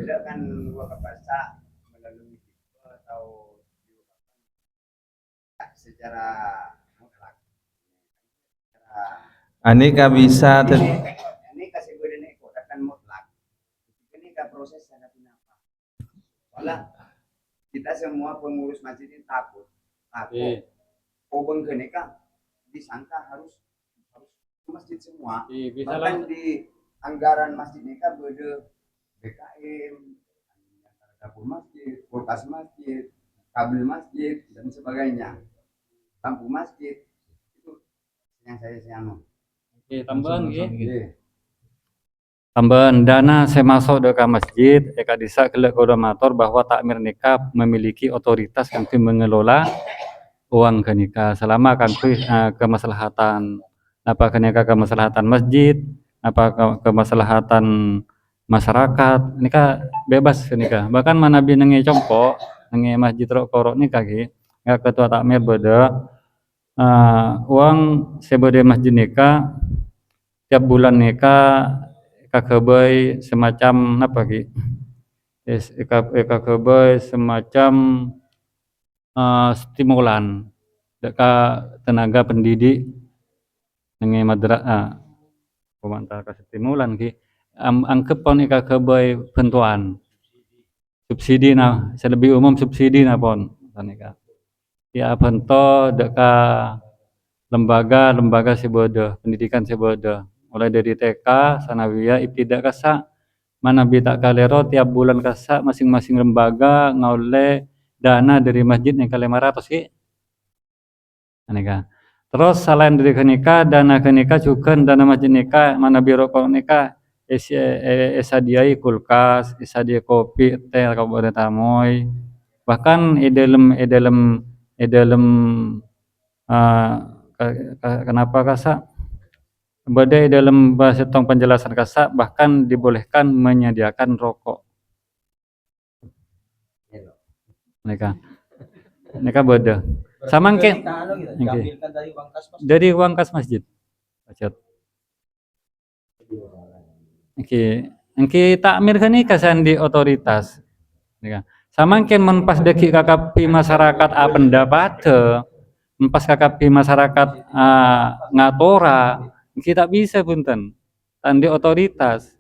Aneka bisa ini kasih gue dan ekor akan mutlak. Ini proses sangat apa? Soalnya kita semua pengurus masjid ini takut. Obeng kenika disangka harus masjid semua. Bisa Bahkan di anggaran masjid ini kan beda BKM, dapur masjid, kulkas masjid, kabel masjid dan sebagainya. Lampu masjid itu yang saya anu. tambahan Iya. Tambahan dana saya masuk ke masjid, eka disa kelak koordinator bahwa takmir nikah memiliki otoritas kangku mengelola uang ke nikah selama kangku kemaslahatan apa ke nikah kemaslahatan masjid, apa kemaslahatan masyarakat, nikah bebas ke nikah. Bahkan mana bi nengi compo, nengi masjid rok korok nikah ki, ya ketua takmir beda uang sebede masjid nikah tiap bulan nikah kakebay semacam apa ki kakebay semacam stimulan deka tenaga pendidik nengi madrasah komentar ka stimulan ki angkep pon kakebay bantuan subsidi na selebih umum subsidi na pon tanika ya bento deka lembaga sebodo pendidikan sebodo mulai dari TK, sanawiyah, ibtidak kasa, mana tak kalero tiap bulan kasa masing-masing lembaga ngoleh dana dari masjid yang ke 500 ki. Anika. Terus selain dari kenika, dana kenika juga dana masjid nikah, mana biro kok nikah, esadiai kulkas, esadiai kopi, teh kalau ada tamoy. Bahkan dalam kenapa kasa badai dalam bahasa tong penjelasan kasa bahkan dibolehkan menyediakan rokok. Mereka beda. Sama ke dari uang kas masjid. Oke, takmir kan ini kasan di otoritas. Sama ke menpas deki kakapi masyarakat pendapat, menpas kakapi masyarakat ngatora. Kita bisa punten tandi otoritas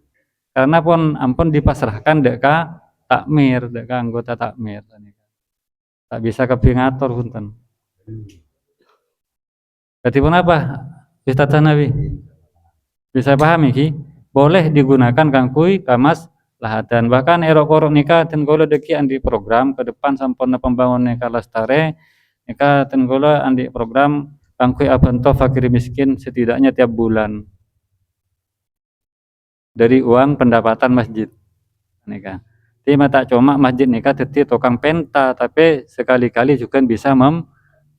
karena pun ampun dipasrahkan deka takmir deka anggota takmir tak bisa kepingator punten berarti pun apa Ustaz Nabi bisa pahami ki boleh digunakan kangkui kamas lahatan bahkan erok-orok nikah dan kalau deki andi program ke depan sampurna pembangunan nikah lestare nikah dan kalau andi program kangkui abanto fakir miskin setidaknya tiap bulan dari uang pendapatan masjid nikah. Tapi mata cuma masjid nikah teti tukang penta tapi sekali-kali juga bisa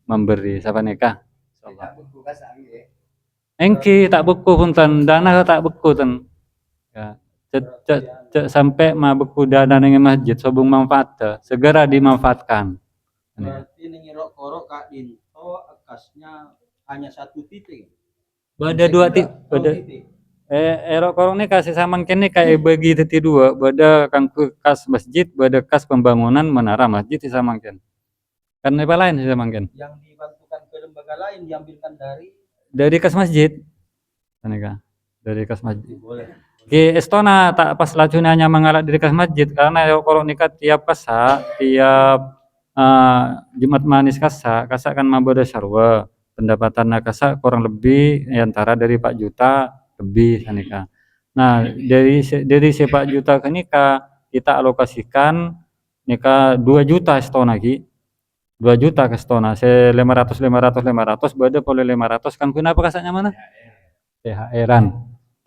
memberi siapa nikah. Engki tak beku punten dana tak beku ten. Ya. Sampai ma beku dana dengan masjid sobung manfaat segera dimanfaatkan. Berarti nengirok korok kak dinto akasnya hanya satu titik. Bada dua titik. Erok korong ini kasih saman kene kayak bagi teti dua, bada kangku kas masjid, bada kas pembangunan menara masjid si samangken. Kan apa lain si samangken? Yang dibantukan ke lembaga lain diambilkan dari kas masjid. Dari kas masjid. Ki estona tak pas lacuna hanya mengalah dari kas masjid karena erok korong nikah tiap kasa, tiap Jumat manis kasa kan mabada sarwa. Pendapatan kasa kurang lebih antara dari 4 juta lebih nikah. Nah, dari sepak juta ke nikah kita alokasikan nikah 2 juta setona lagi. 2 juta ke setona. 500 bada boleh 500 kan kenapa kasanya mana? THR-an.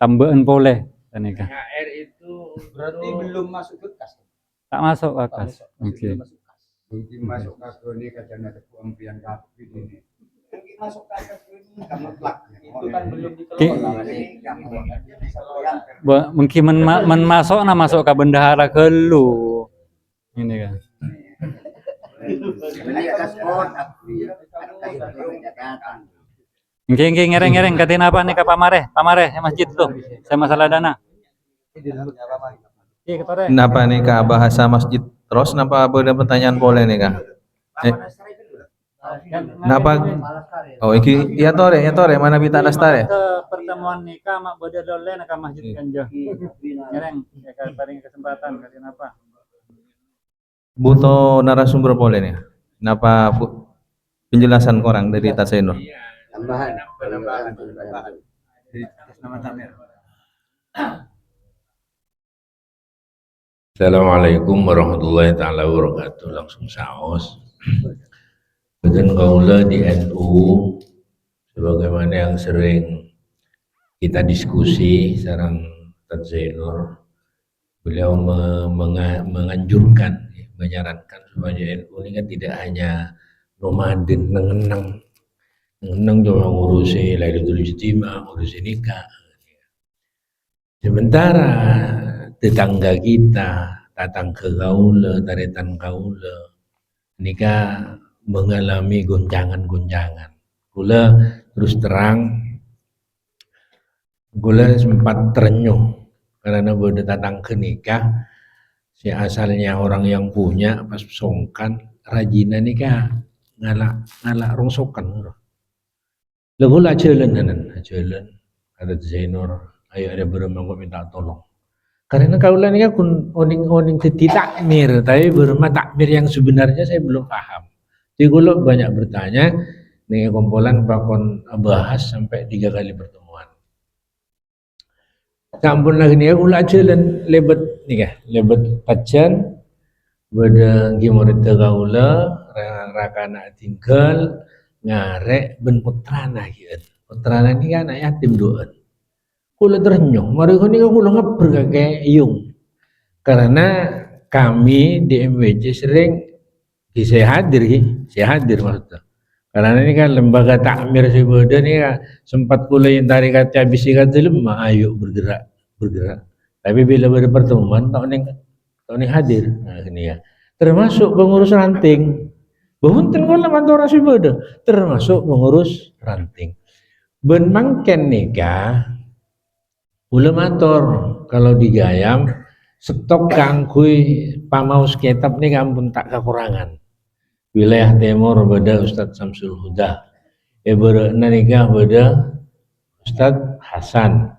Tambahan boleh nikah. THR itu berarti belum masuk ke kas. Tak masuk ke kas. Oke. Mungkin masuk kas ini kacana uang pian kapi ini. Masuk kas ini kamu plak. Itu kan belum dikelola. Mungkin masuk ke bendahara ke lu. Ini kan. Nggih ngereng katin apa nih ke pamareh masjid tuh. Saya masalah dana. Napa nih kak bahasa masjid terus napa ada pertanyaan boleh nih kak? Napa? Oh iki ya tore mana bita lestare? Pertemuan nikah mak beda dole nak masjid kanjo. Ngereng ya paling kesempatan katin apa? Butuh narasumber boleh nih. Napa penjelasan korang dari Tasenur? Tambahan. Assalamualaikum warahmatullahi taala wabarakatuh. Langsung saos. Betul kaula di NU sebagaimana yang sering kita diskusi sareng Ustaz Zainur, beliau menganjurkan, menyarankan supaya NU ini kan tidak hanya nomaden nengenang cuma ngurusi Lailatul Ijtima, ngurusi nikah. Sementara tetangga kita, tatang ke kaula, taretan kaula, nikah mengalami goncangan-goncangan. Kula terus terang, kula sempat terenyuh karena bodo tatang ke nikah, si asalnya orang yang punya pas songkan rajina nikah ngalak rongsokan. Lalu kula jalan kata Zainur, ayo ada beremang kok minta tolong. Karena kaulah ini kan oning teti takmir, tapi berma takmir yang sebenarnya saya belum paham. Jadi kula banyak bertanya, nih kumpulan bakon bahas sampai 3 kali pertemuan. Sampun lagi nih kula jalan lebet pacan, beda gimana kaula rakana tinggal ngarek ben putrana kieu. Putrana ini kan anak yatim doan. Kula terenyuh, mari kuni kula ngeber kakek yung. Karena kami di MWJ sering saya hadir maksudnya. Karena ini kan lembaga takmir Siboda ini kan sempat kula yang tarikat bisi kata lemah, ayo bergerak. Tapi bila pada pertemuan tahun ini hadir, nah ini ya. Termasuk pengurus ranting. Bahunten kula mantora Siboda, termasuk pengurus ranting. Ben mangken nikah kula matur kalau digayam stok kangkui pamaus kitab nih ampun tak kekurangan. Wilayah timur beda Ustadz Samsul Huda, ebere nikah beda Ustadz Hasan,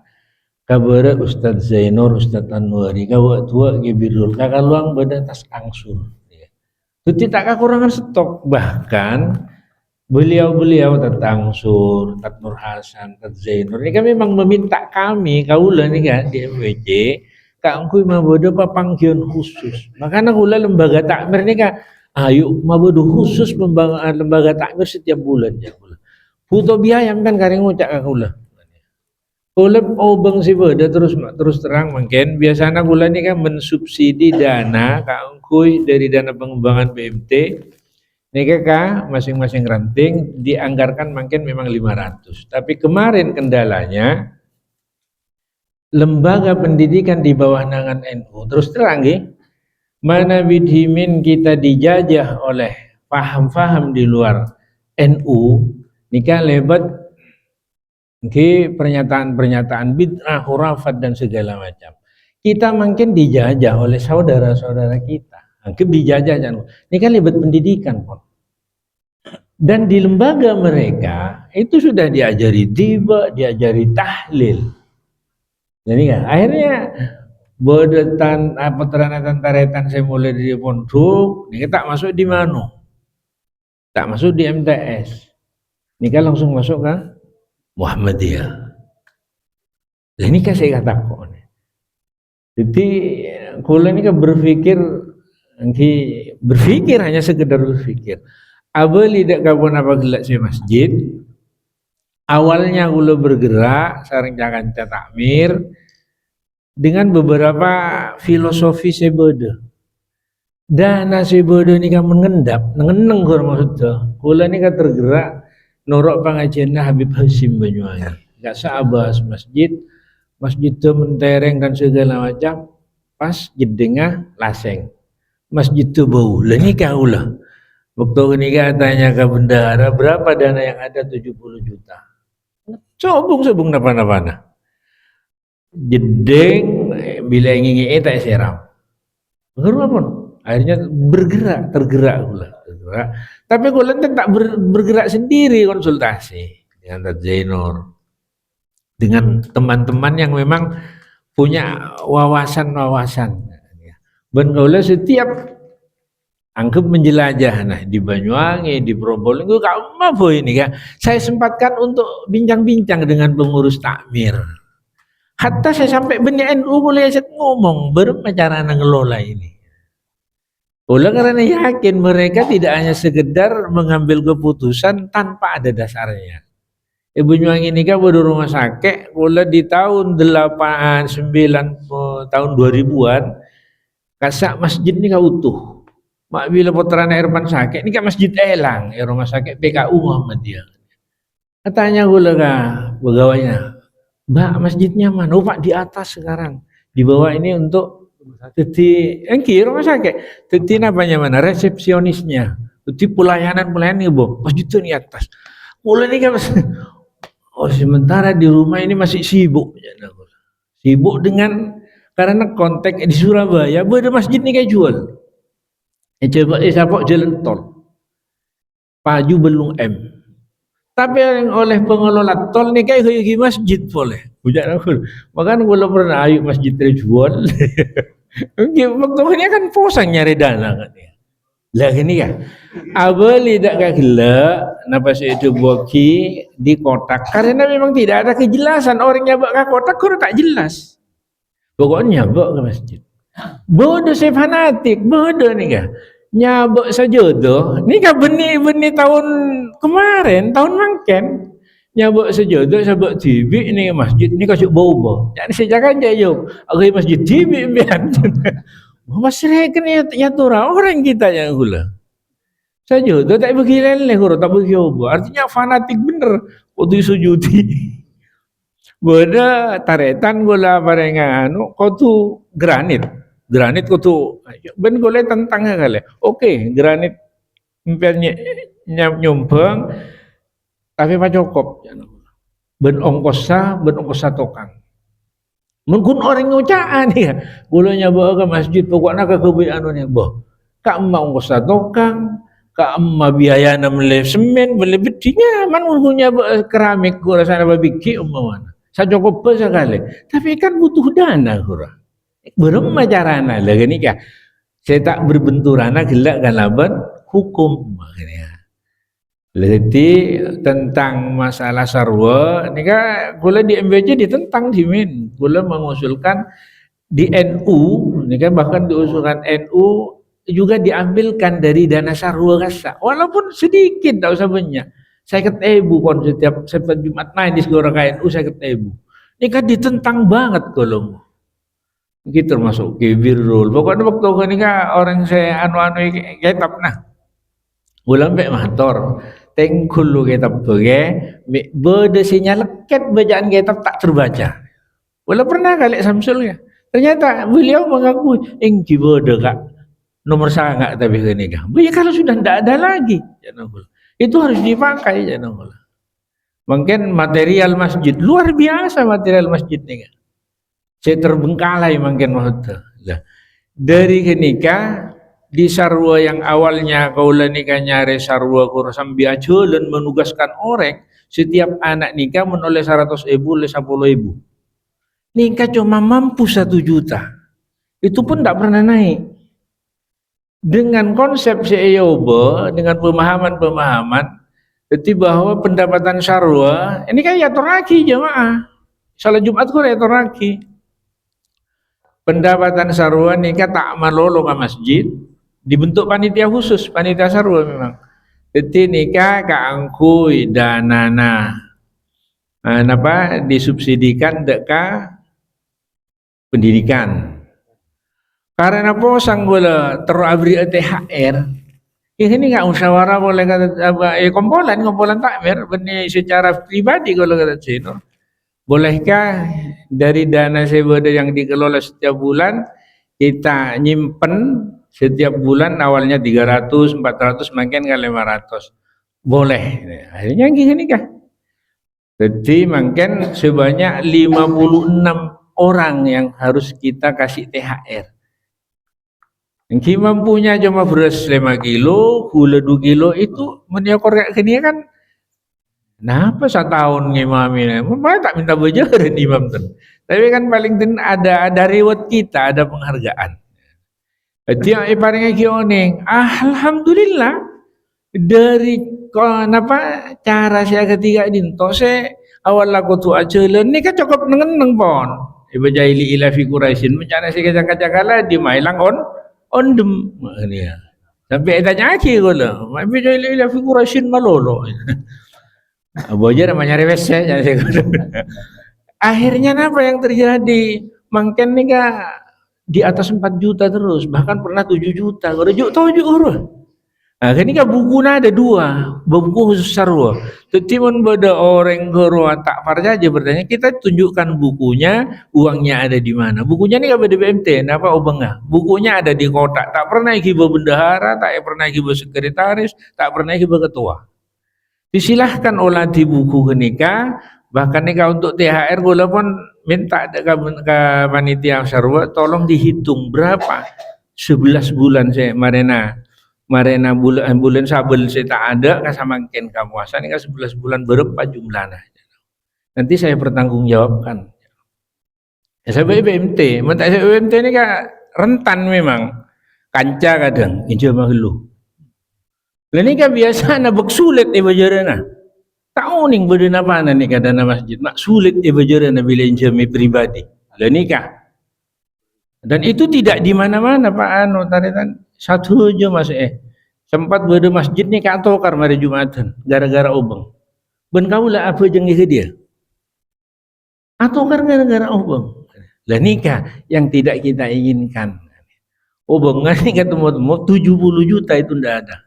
kabere Ustadz Zainur, Ustadz Anwari, kawa tua Gibirul, kakaluang beda tas angsur. Itu tak kekurangan stok, bahkan beliau Tat Angsur, Tat Nur Hasan, Tat Zainur ini kan memang meminta kami kaula nih kan di MWJ kangkui mabodo papanggian khusus. Makanya kula lembaga takmir ini kan ayo mabodo khusus lembaga takmir setiap bulan ya kula. Butuh biaya kan kareng ngucak ka kula. Kula obeng Siboda terus terang mungkin biasanya kula ini kan mensubsidi dana kangkui dari dana pengembangan BMT. Nikah masing-masing ranting dianggarkan mungkin memang 500. Tapi kemarin kendalanya lembaga pendidikan di bawah naungan NU terus terang mana bidhimin kita dijajah oleh paham-paham di luar NU nikah lebat pernyataan-pernyataan bid'ah, khurafat dan segala macam. Kita mungkin dijajah oleh saudara-saudara kita. Mungkin dijajah ini kan lebat pendidikan pun. Dan di lembaga mereka itu sudah diajari tiba, diajari tahlil. Jadi kan akhirnya bodotan peterangan taretan saya mulai di pondok, ini tak masuk di mana? Tak masuk di MTS. Ini kan langsung masuk ke Muhammadiyah. Ini kan saya katakan. Jadi kula ini kan berpikir hanya sekedar berpikir. Abeli dak kabun apa gelak si masjid. Awalnya kula bergerak sareng kanca takmir dengan beberapa filosofi Siboda. Dana Siboda ini kan mengendap, nengeneng kur maksudnya. Kula ini kan tergerak norok pengajian Habib Hasim Banyuwangi. Gak saabas masjid itu mentereng dan segala macam pas jedengah laseng. Masjid itu bau. Lah ini kaulah. Waktu ini katanya ke bendahara berapa dana yang ada 70 juta. Sobung napa-napa. Jedeng bila ingin tak seram. Berapa pun. Akhirnya tergerak pula. Tapi kula tak bergerak sendiri konsultasi dengan Tat Zainur. Dengan teman-teman yang memang punya wawasan. Ben kula setiap anggap menjelajah nah di Banyuwangi, di Probolinggo, kak apa ini kan? Saya sempatkan untuk bincang-bincang dengan pengurus takmir. Hatta saya sampai benih NU mulai saya ngomong bagaimana cara ngelola ini. Oleh karena yakin mereka tidak hanya sekedar mengambil keputusan tanpa ada dasarnya. Ibu Nyuang ini kan baru rumah sakit, kula di tahun 9 tahun 2000-an, kasak masjid ini kan utuh. Mak bila putrana Irfan sakit, ini kan masjid elang, rumah sakit PKU Muhammadiyah. Katanya kula kan pegawainya, Mbak masjidnya mana? Oh Pak di atas sekarang, di bawah ini untuk jadi rumah sakit. Jadi namanya mana? Resepsionisnya. Jadi pelayanan ibu, masjid itu di atas. Kula ini kan oh sementara di rumah ini masih sibuk, sibuk dengan karena kontak di Surabaya, ada masjid ini kayak jual. Coba siapa jalan tol, Paju Belung M. Tapi yang oleh pengelola tol nih kayak masjid boleh. Bujak aku, makanya kalau pernah ayo masjid terjual. Waktu ini kan posang nyari dana kan ya. Lah ini kan, abel tidak gila, napa sih itu boki di kotak karena memang tidak ada kejelasan orang nyabak ke kotak kurang tak jelas. Pokoknya nyabak ke masjid. Bodoh saya fanatik, bodoh nih kan. Nyabak sejodoh, ini kan benih tahun kemarin, tahun mangken. Nyabak sejodoh, sabak tibi ini masjid ini kasih bau. Jadi sejak aja yuk, aku masjid tibi biar. Mas reken ya tura orang kita yang gula. Sejodoh tak begini huruf tak begitu. Artinya fanatik bener. Waktu sujudi. Boda taretan gula parengan, kau tu granit kau tu ben gula tentang kali. Oke, granit impiannya nyumpeng, tapi pak cukup. Ben ongkosa tokang. Mungkin orang ngucaan ya, gulanya bawa ke masjid pokoknya ke kebiasaan nih, boh. Kak mau ongkosa tokang, kak emma biaya 6 semen, beli bedinya, man punya keramik gula sana babiki umpamana. Saya cukup sekali, tapi kan butuh dana gura. Berapa carana lagi nih kak? Saya tak berbenturana gelak galaban hukum makanya. Jadi tentang masalah sarwa, ini kan gula di MBC ditentang dimin, gula mengusulkan di NU, ini kan bahkan diusulkan NU juga diambilkan dari dana sarwa kasa, walaupun sedikit, tak usah banyak. Saya ketemu kon setiap Jumat main di segora NU saya ketemu. Ini kan ditentang banget kalau gitu termasuk kebirul. Pokoknya waktu ini kan orang saya anu kitab nah, gula mbek mator. Tengkul lu kitab bagai berdesinya leket bacaan kitab tak terbaca. Wala pernah kali Samsul ya. Ternyata beliau mengakui engki bodoh kak nomor sangat tapi ini kak. Ya kalau sudah tidak ada lagi, itu harus dipakai ya. Mungkin material masjid luar biasa material masjid nih kak. Saya terbengkalai mungkin waktu. Dari kenikah di sarwa yang awalnya kaula nikah nyari sarwa kurang biajo dan menugaskan orang setiap anak nikah menoleh 100.000 oleh 10.000. Nikah cuma mampu 1 juta. Itu pun tidak pernah naik. Dengan konsep seyobo, dengan pemahaman, jadi bahwa pendapatan sarwa ini kan yator lagi jemaah. Salat Jumat ku yator lagi. Pendapatan sarwa nikah tak malolo ke masjid. Dibentuk panitia khusus, panitia sarwa memang. Jadi nikah kaangkui danana disubsidikan deka pendidikan. Karena posang gula terabri THR, ini nggak musyawarah boleh kata kompolan takmir, benih secara pribadi kalau kata Cino. Bolehkah dari dana sebeda yang dikelola setiap bulan kita nyimpen setiap bulan awalnya 300, 400, makin ke 500. Boleh. Akhirnya gini kah? Jadi makin sebanyak 56 orang yang harus kita kasih THR. Yang mampunya cuma beras 5 kilo, gula 2 kilo itu menyokor kayak gini kan. Kenapa 1 tahun ngimami? Malah tak minta bajaran imam tuh. Tapi kan paling ada reward kita, ada penghargaan. Tiang paring iki oning. Alhamdulillah dari napa cara saya ketiga dinto se awal laku tu ajalan ni kan cukup nengen pon. Iba jahili ila fi Quraisyin mencana si kacang-kacang di mailang on dem ni. Sampai tanya aki gula. Iba jahili ila fi Quraisyin malolo. Boja namanya rewes ya. Akhirnya apa yang terjadi? Mangken ni di atas 4 juta terus, bahkan pernah 7 juta. Kalau juta urus. Nah, ini kan buku ada 2, buku khusus sarwa. Tetimun beda orang gerua tak parja aja bertanya, kita tunjukkan bukunya, uangnya ada di mana. Bukunya ini kan beda BMT, apa obengah. Bukunya ada di kotak, tak pernah ibu bendahara, tak pernah ibu sekretaris, tak pernah ibu ketua. Disilahkan olah di buku kenika, bahkan nikah untuk THR gula pun minta ke panitia sarwa, tolong dihitung berapa 11 bulan saya Marena bulan sabel saya tak ada kasamangkin kamuasan ini 11 bulan berapa jumlahnya. Nanti saya bertanggungjawabkan. Ya, saya BMT, mentak saya BMT ini rentan memang. Kanca kadang injo mahlu. Lah ini biasa na sulit ibu jarana. Tahu ning beden apa nih kadana masjid mak sulit ibu jarana bila injami pribadi. Lah nikah. Dan itu tidak di mana-mana Pak Anu taritan. Satu aja mas sempat beda masjid ni kantong mari Jumatan gara-gara obeng. Ben kaula apa jeung dia? Atau gara-gara obeng. Lah nikah yang tidak kita inginkan. Obeng ni ketemu 70 juta itu ndak ada.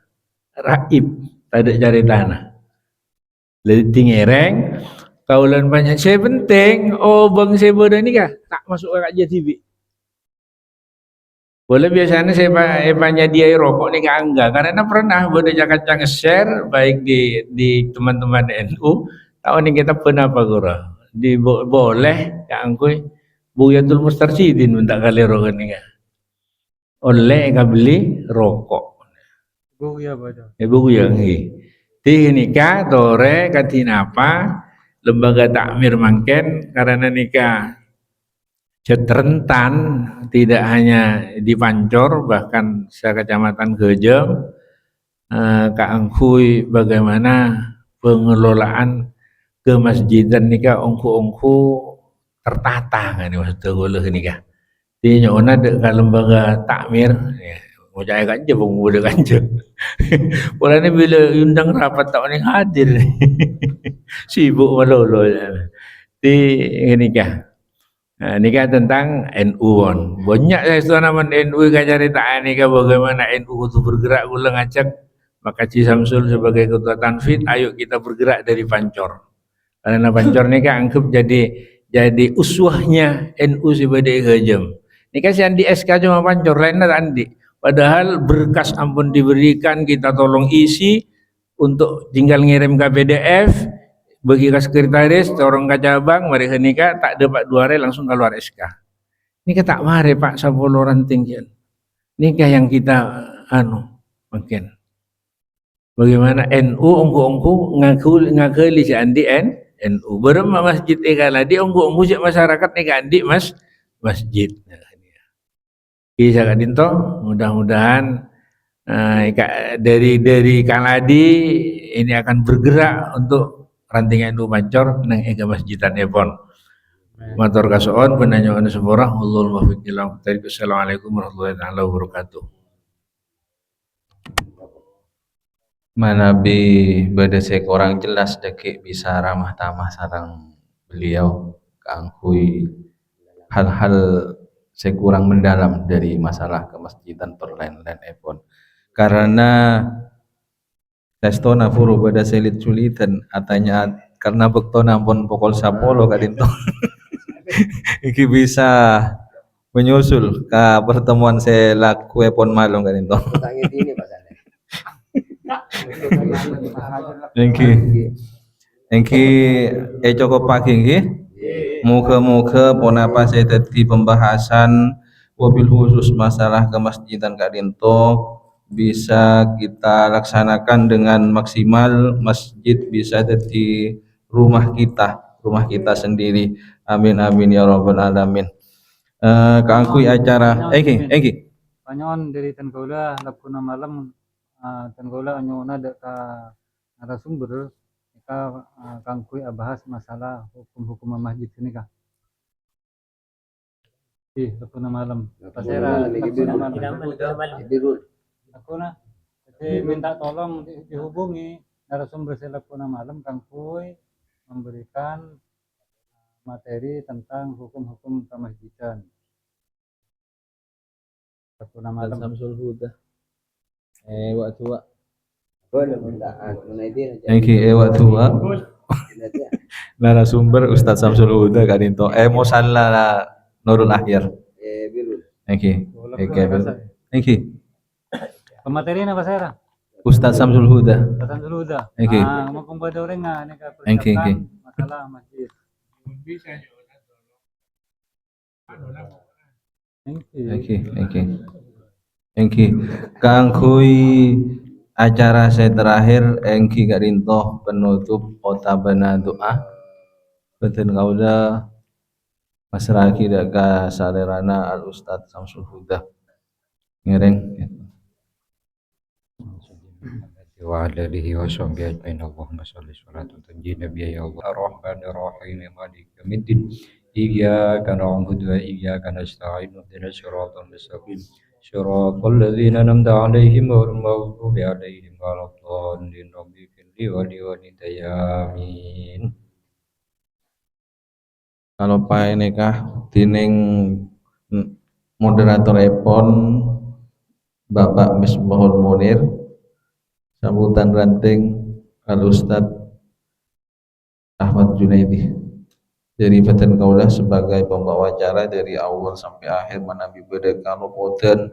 Raib, tak ada cari tanah. Lalu tingereng, kaulan banyak saya penting. Obeng saya beda nikah tak masuk ke JTV. Boleh biasanya saya dia rokok nih enggak karena pernah boleh jangan share baik di teman-teman NU tahun ini kita pernah apa gora di boleh ya angkui Buyatul Mustarsyidin minta kali rokok nih oleh beli rokok Buya baca. Buku yang ini nikah tore katinapa lembaga takmir mangken karena nikah rentan tidak hanya di Pancor bahkan sekecamatan Gejem kaangkui bagaimana pengelolaan kemasjidan nikah ongku tertata kan maksudnya nikah di nyona dekat lembaga takmir ya, mau caya kanja penguda kanja polanya bila undang rapat tahun yang hadir sibuk malolo di nikah. Nah, nikah tentang NU banyak saya nama NU kan ceritaan nikah bagaimana NU itu bergerak ulang ngajak maka Ci Samsul sebagai ketua tanfid ayo kita bergerak dari Pancor karena Pancor nikah anggap jadi uswahnya NU sebagai Gejem nikah si Andi SK cuma Pancor lainnya Andi padahal berkas ampun diberikan kita tolong isi untuk tinggal ngirim ke PDF bagi sekretaris, orang ke cabang, mari nikah tak dapat 2 hari langsung keluar SK. Nikah tak mari Pak 10 ranting jan. Nikah yang kita mungkin. Bagaimana NU ongku ngakeli si Andi NU. Berema masjid kala di ongku si masyarakat nikah Andi masjid. Kisah kadinto mudah-mudahan dari Kaladi ini akan bergerak untuk rantingan NU Pancor nang ega masjidan Epon. Matur kasuwun penanyaan semurah Allahul muwaffiq ila aqwamit. Assalamualaikum warahmatullahi wabarakatuh. Manabi beda sekorang jelas deki bisa ramah tamah sarang beliau keangkui hal-hal sekurang mendalam dari masalah kemasjidan perlain-lain Epon. Karena testona furu pada selit sulitan atanya karena bektona pun pokol sapolo kadinto iki bisa menyusul ke pertemuan saya laku pon malong kadinto engki cukup pagi nggih muga-muga pon apa saya tadi pembahasan wabil khusus masalah kemasjidan kadinto bisa kita laksanakan dengan maksimal masjid bisa jadi rumah kita sendiri amin amin ya rabbal alamin. Kaangkui acara panyon dari tan kaula lapuna malam tan kaula anyona da ka narasumber ka kangkui abahas masalah hukum-hukum masjid ini kah. Lapuna malam. Pasera lapuna malam. Aku na jadi minta tolong dihubungi narasumber saya lapuna malam kangkui memberikan materi tentang hukum-hukum kemasjidan. Lapuna malam. Samsul Huda. Waktu wa. Boleh minta ini Waktu wa. Narasumber Ustaz Samsul Huda kadinto. Musalla Nurul Akhir. biru. Pemateri na Pasera? Ustaz Samsul Huda. Samsul Huda. Mau kumpul orang ni ka persiapan masalah masjid. Kangkui acara saya terakhir engki garintoh penutup otabana doa. Betul kauda masraki daga salerana al Ustaz Samsul Huda. Ngereng. Wa alihi wa sahbihi ajmain. Allahumma shalli salatan tanjina biha ya Allah ar-rahmanir rahim maliki yaumiddin. Iyyaka na'budu wa iyyaka nasta'in ihdinas siratal mustaqim siratal ladzina an'amta 'alaihim ghairil maghdubi 'alaihim waladdallin. Rabbi firli wa li walidayya amin. Kalau Pak Nekah tining moderator epon Bapak Misbahul Munir, sambutan ranting Al Ustaz Ahmad Junaidi dari Beten Kaulah sebagai pembawa acara dari awal sampai akhir menabi beda kalau poten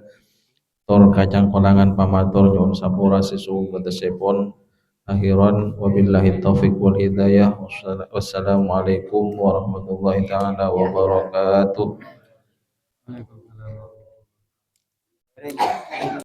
tor kacang kolangan pamatur nyon sapura sesu betesepon akhiran wabillahi taufiq wal hidayah. Wassalamualaikum warahmatullahi taala wabarakatuh.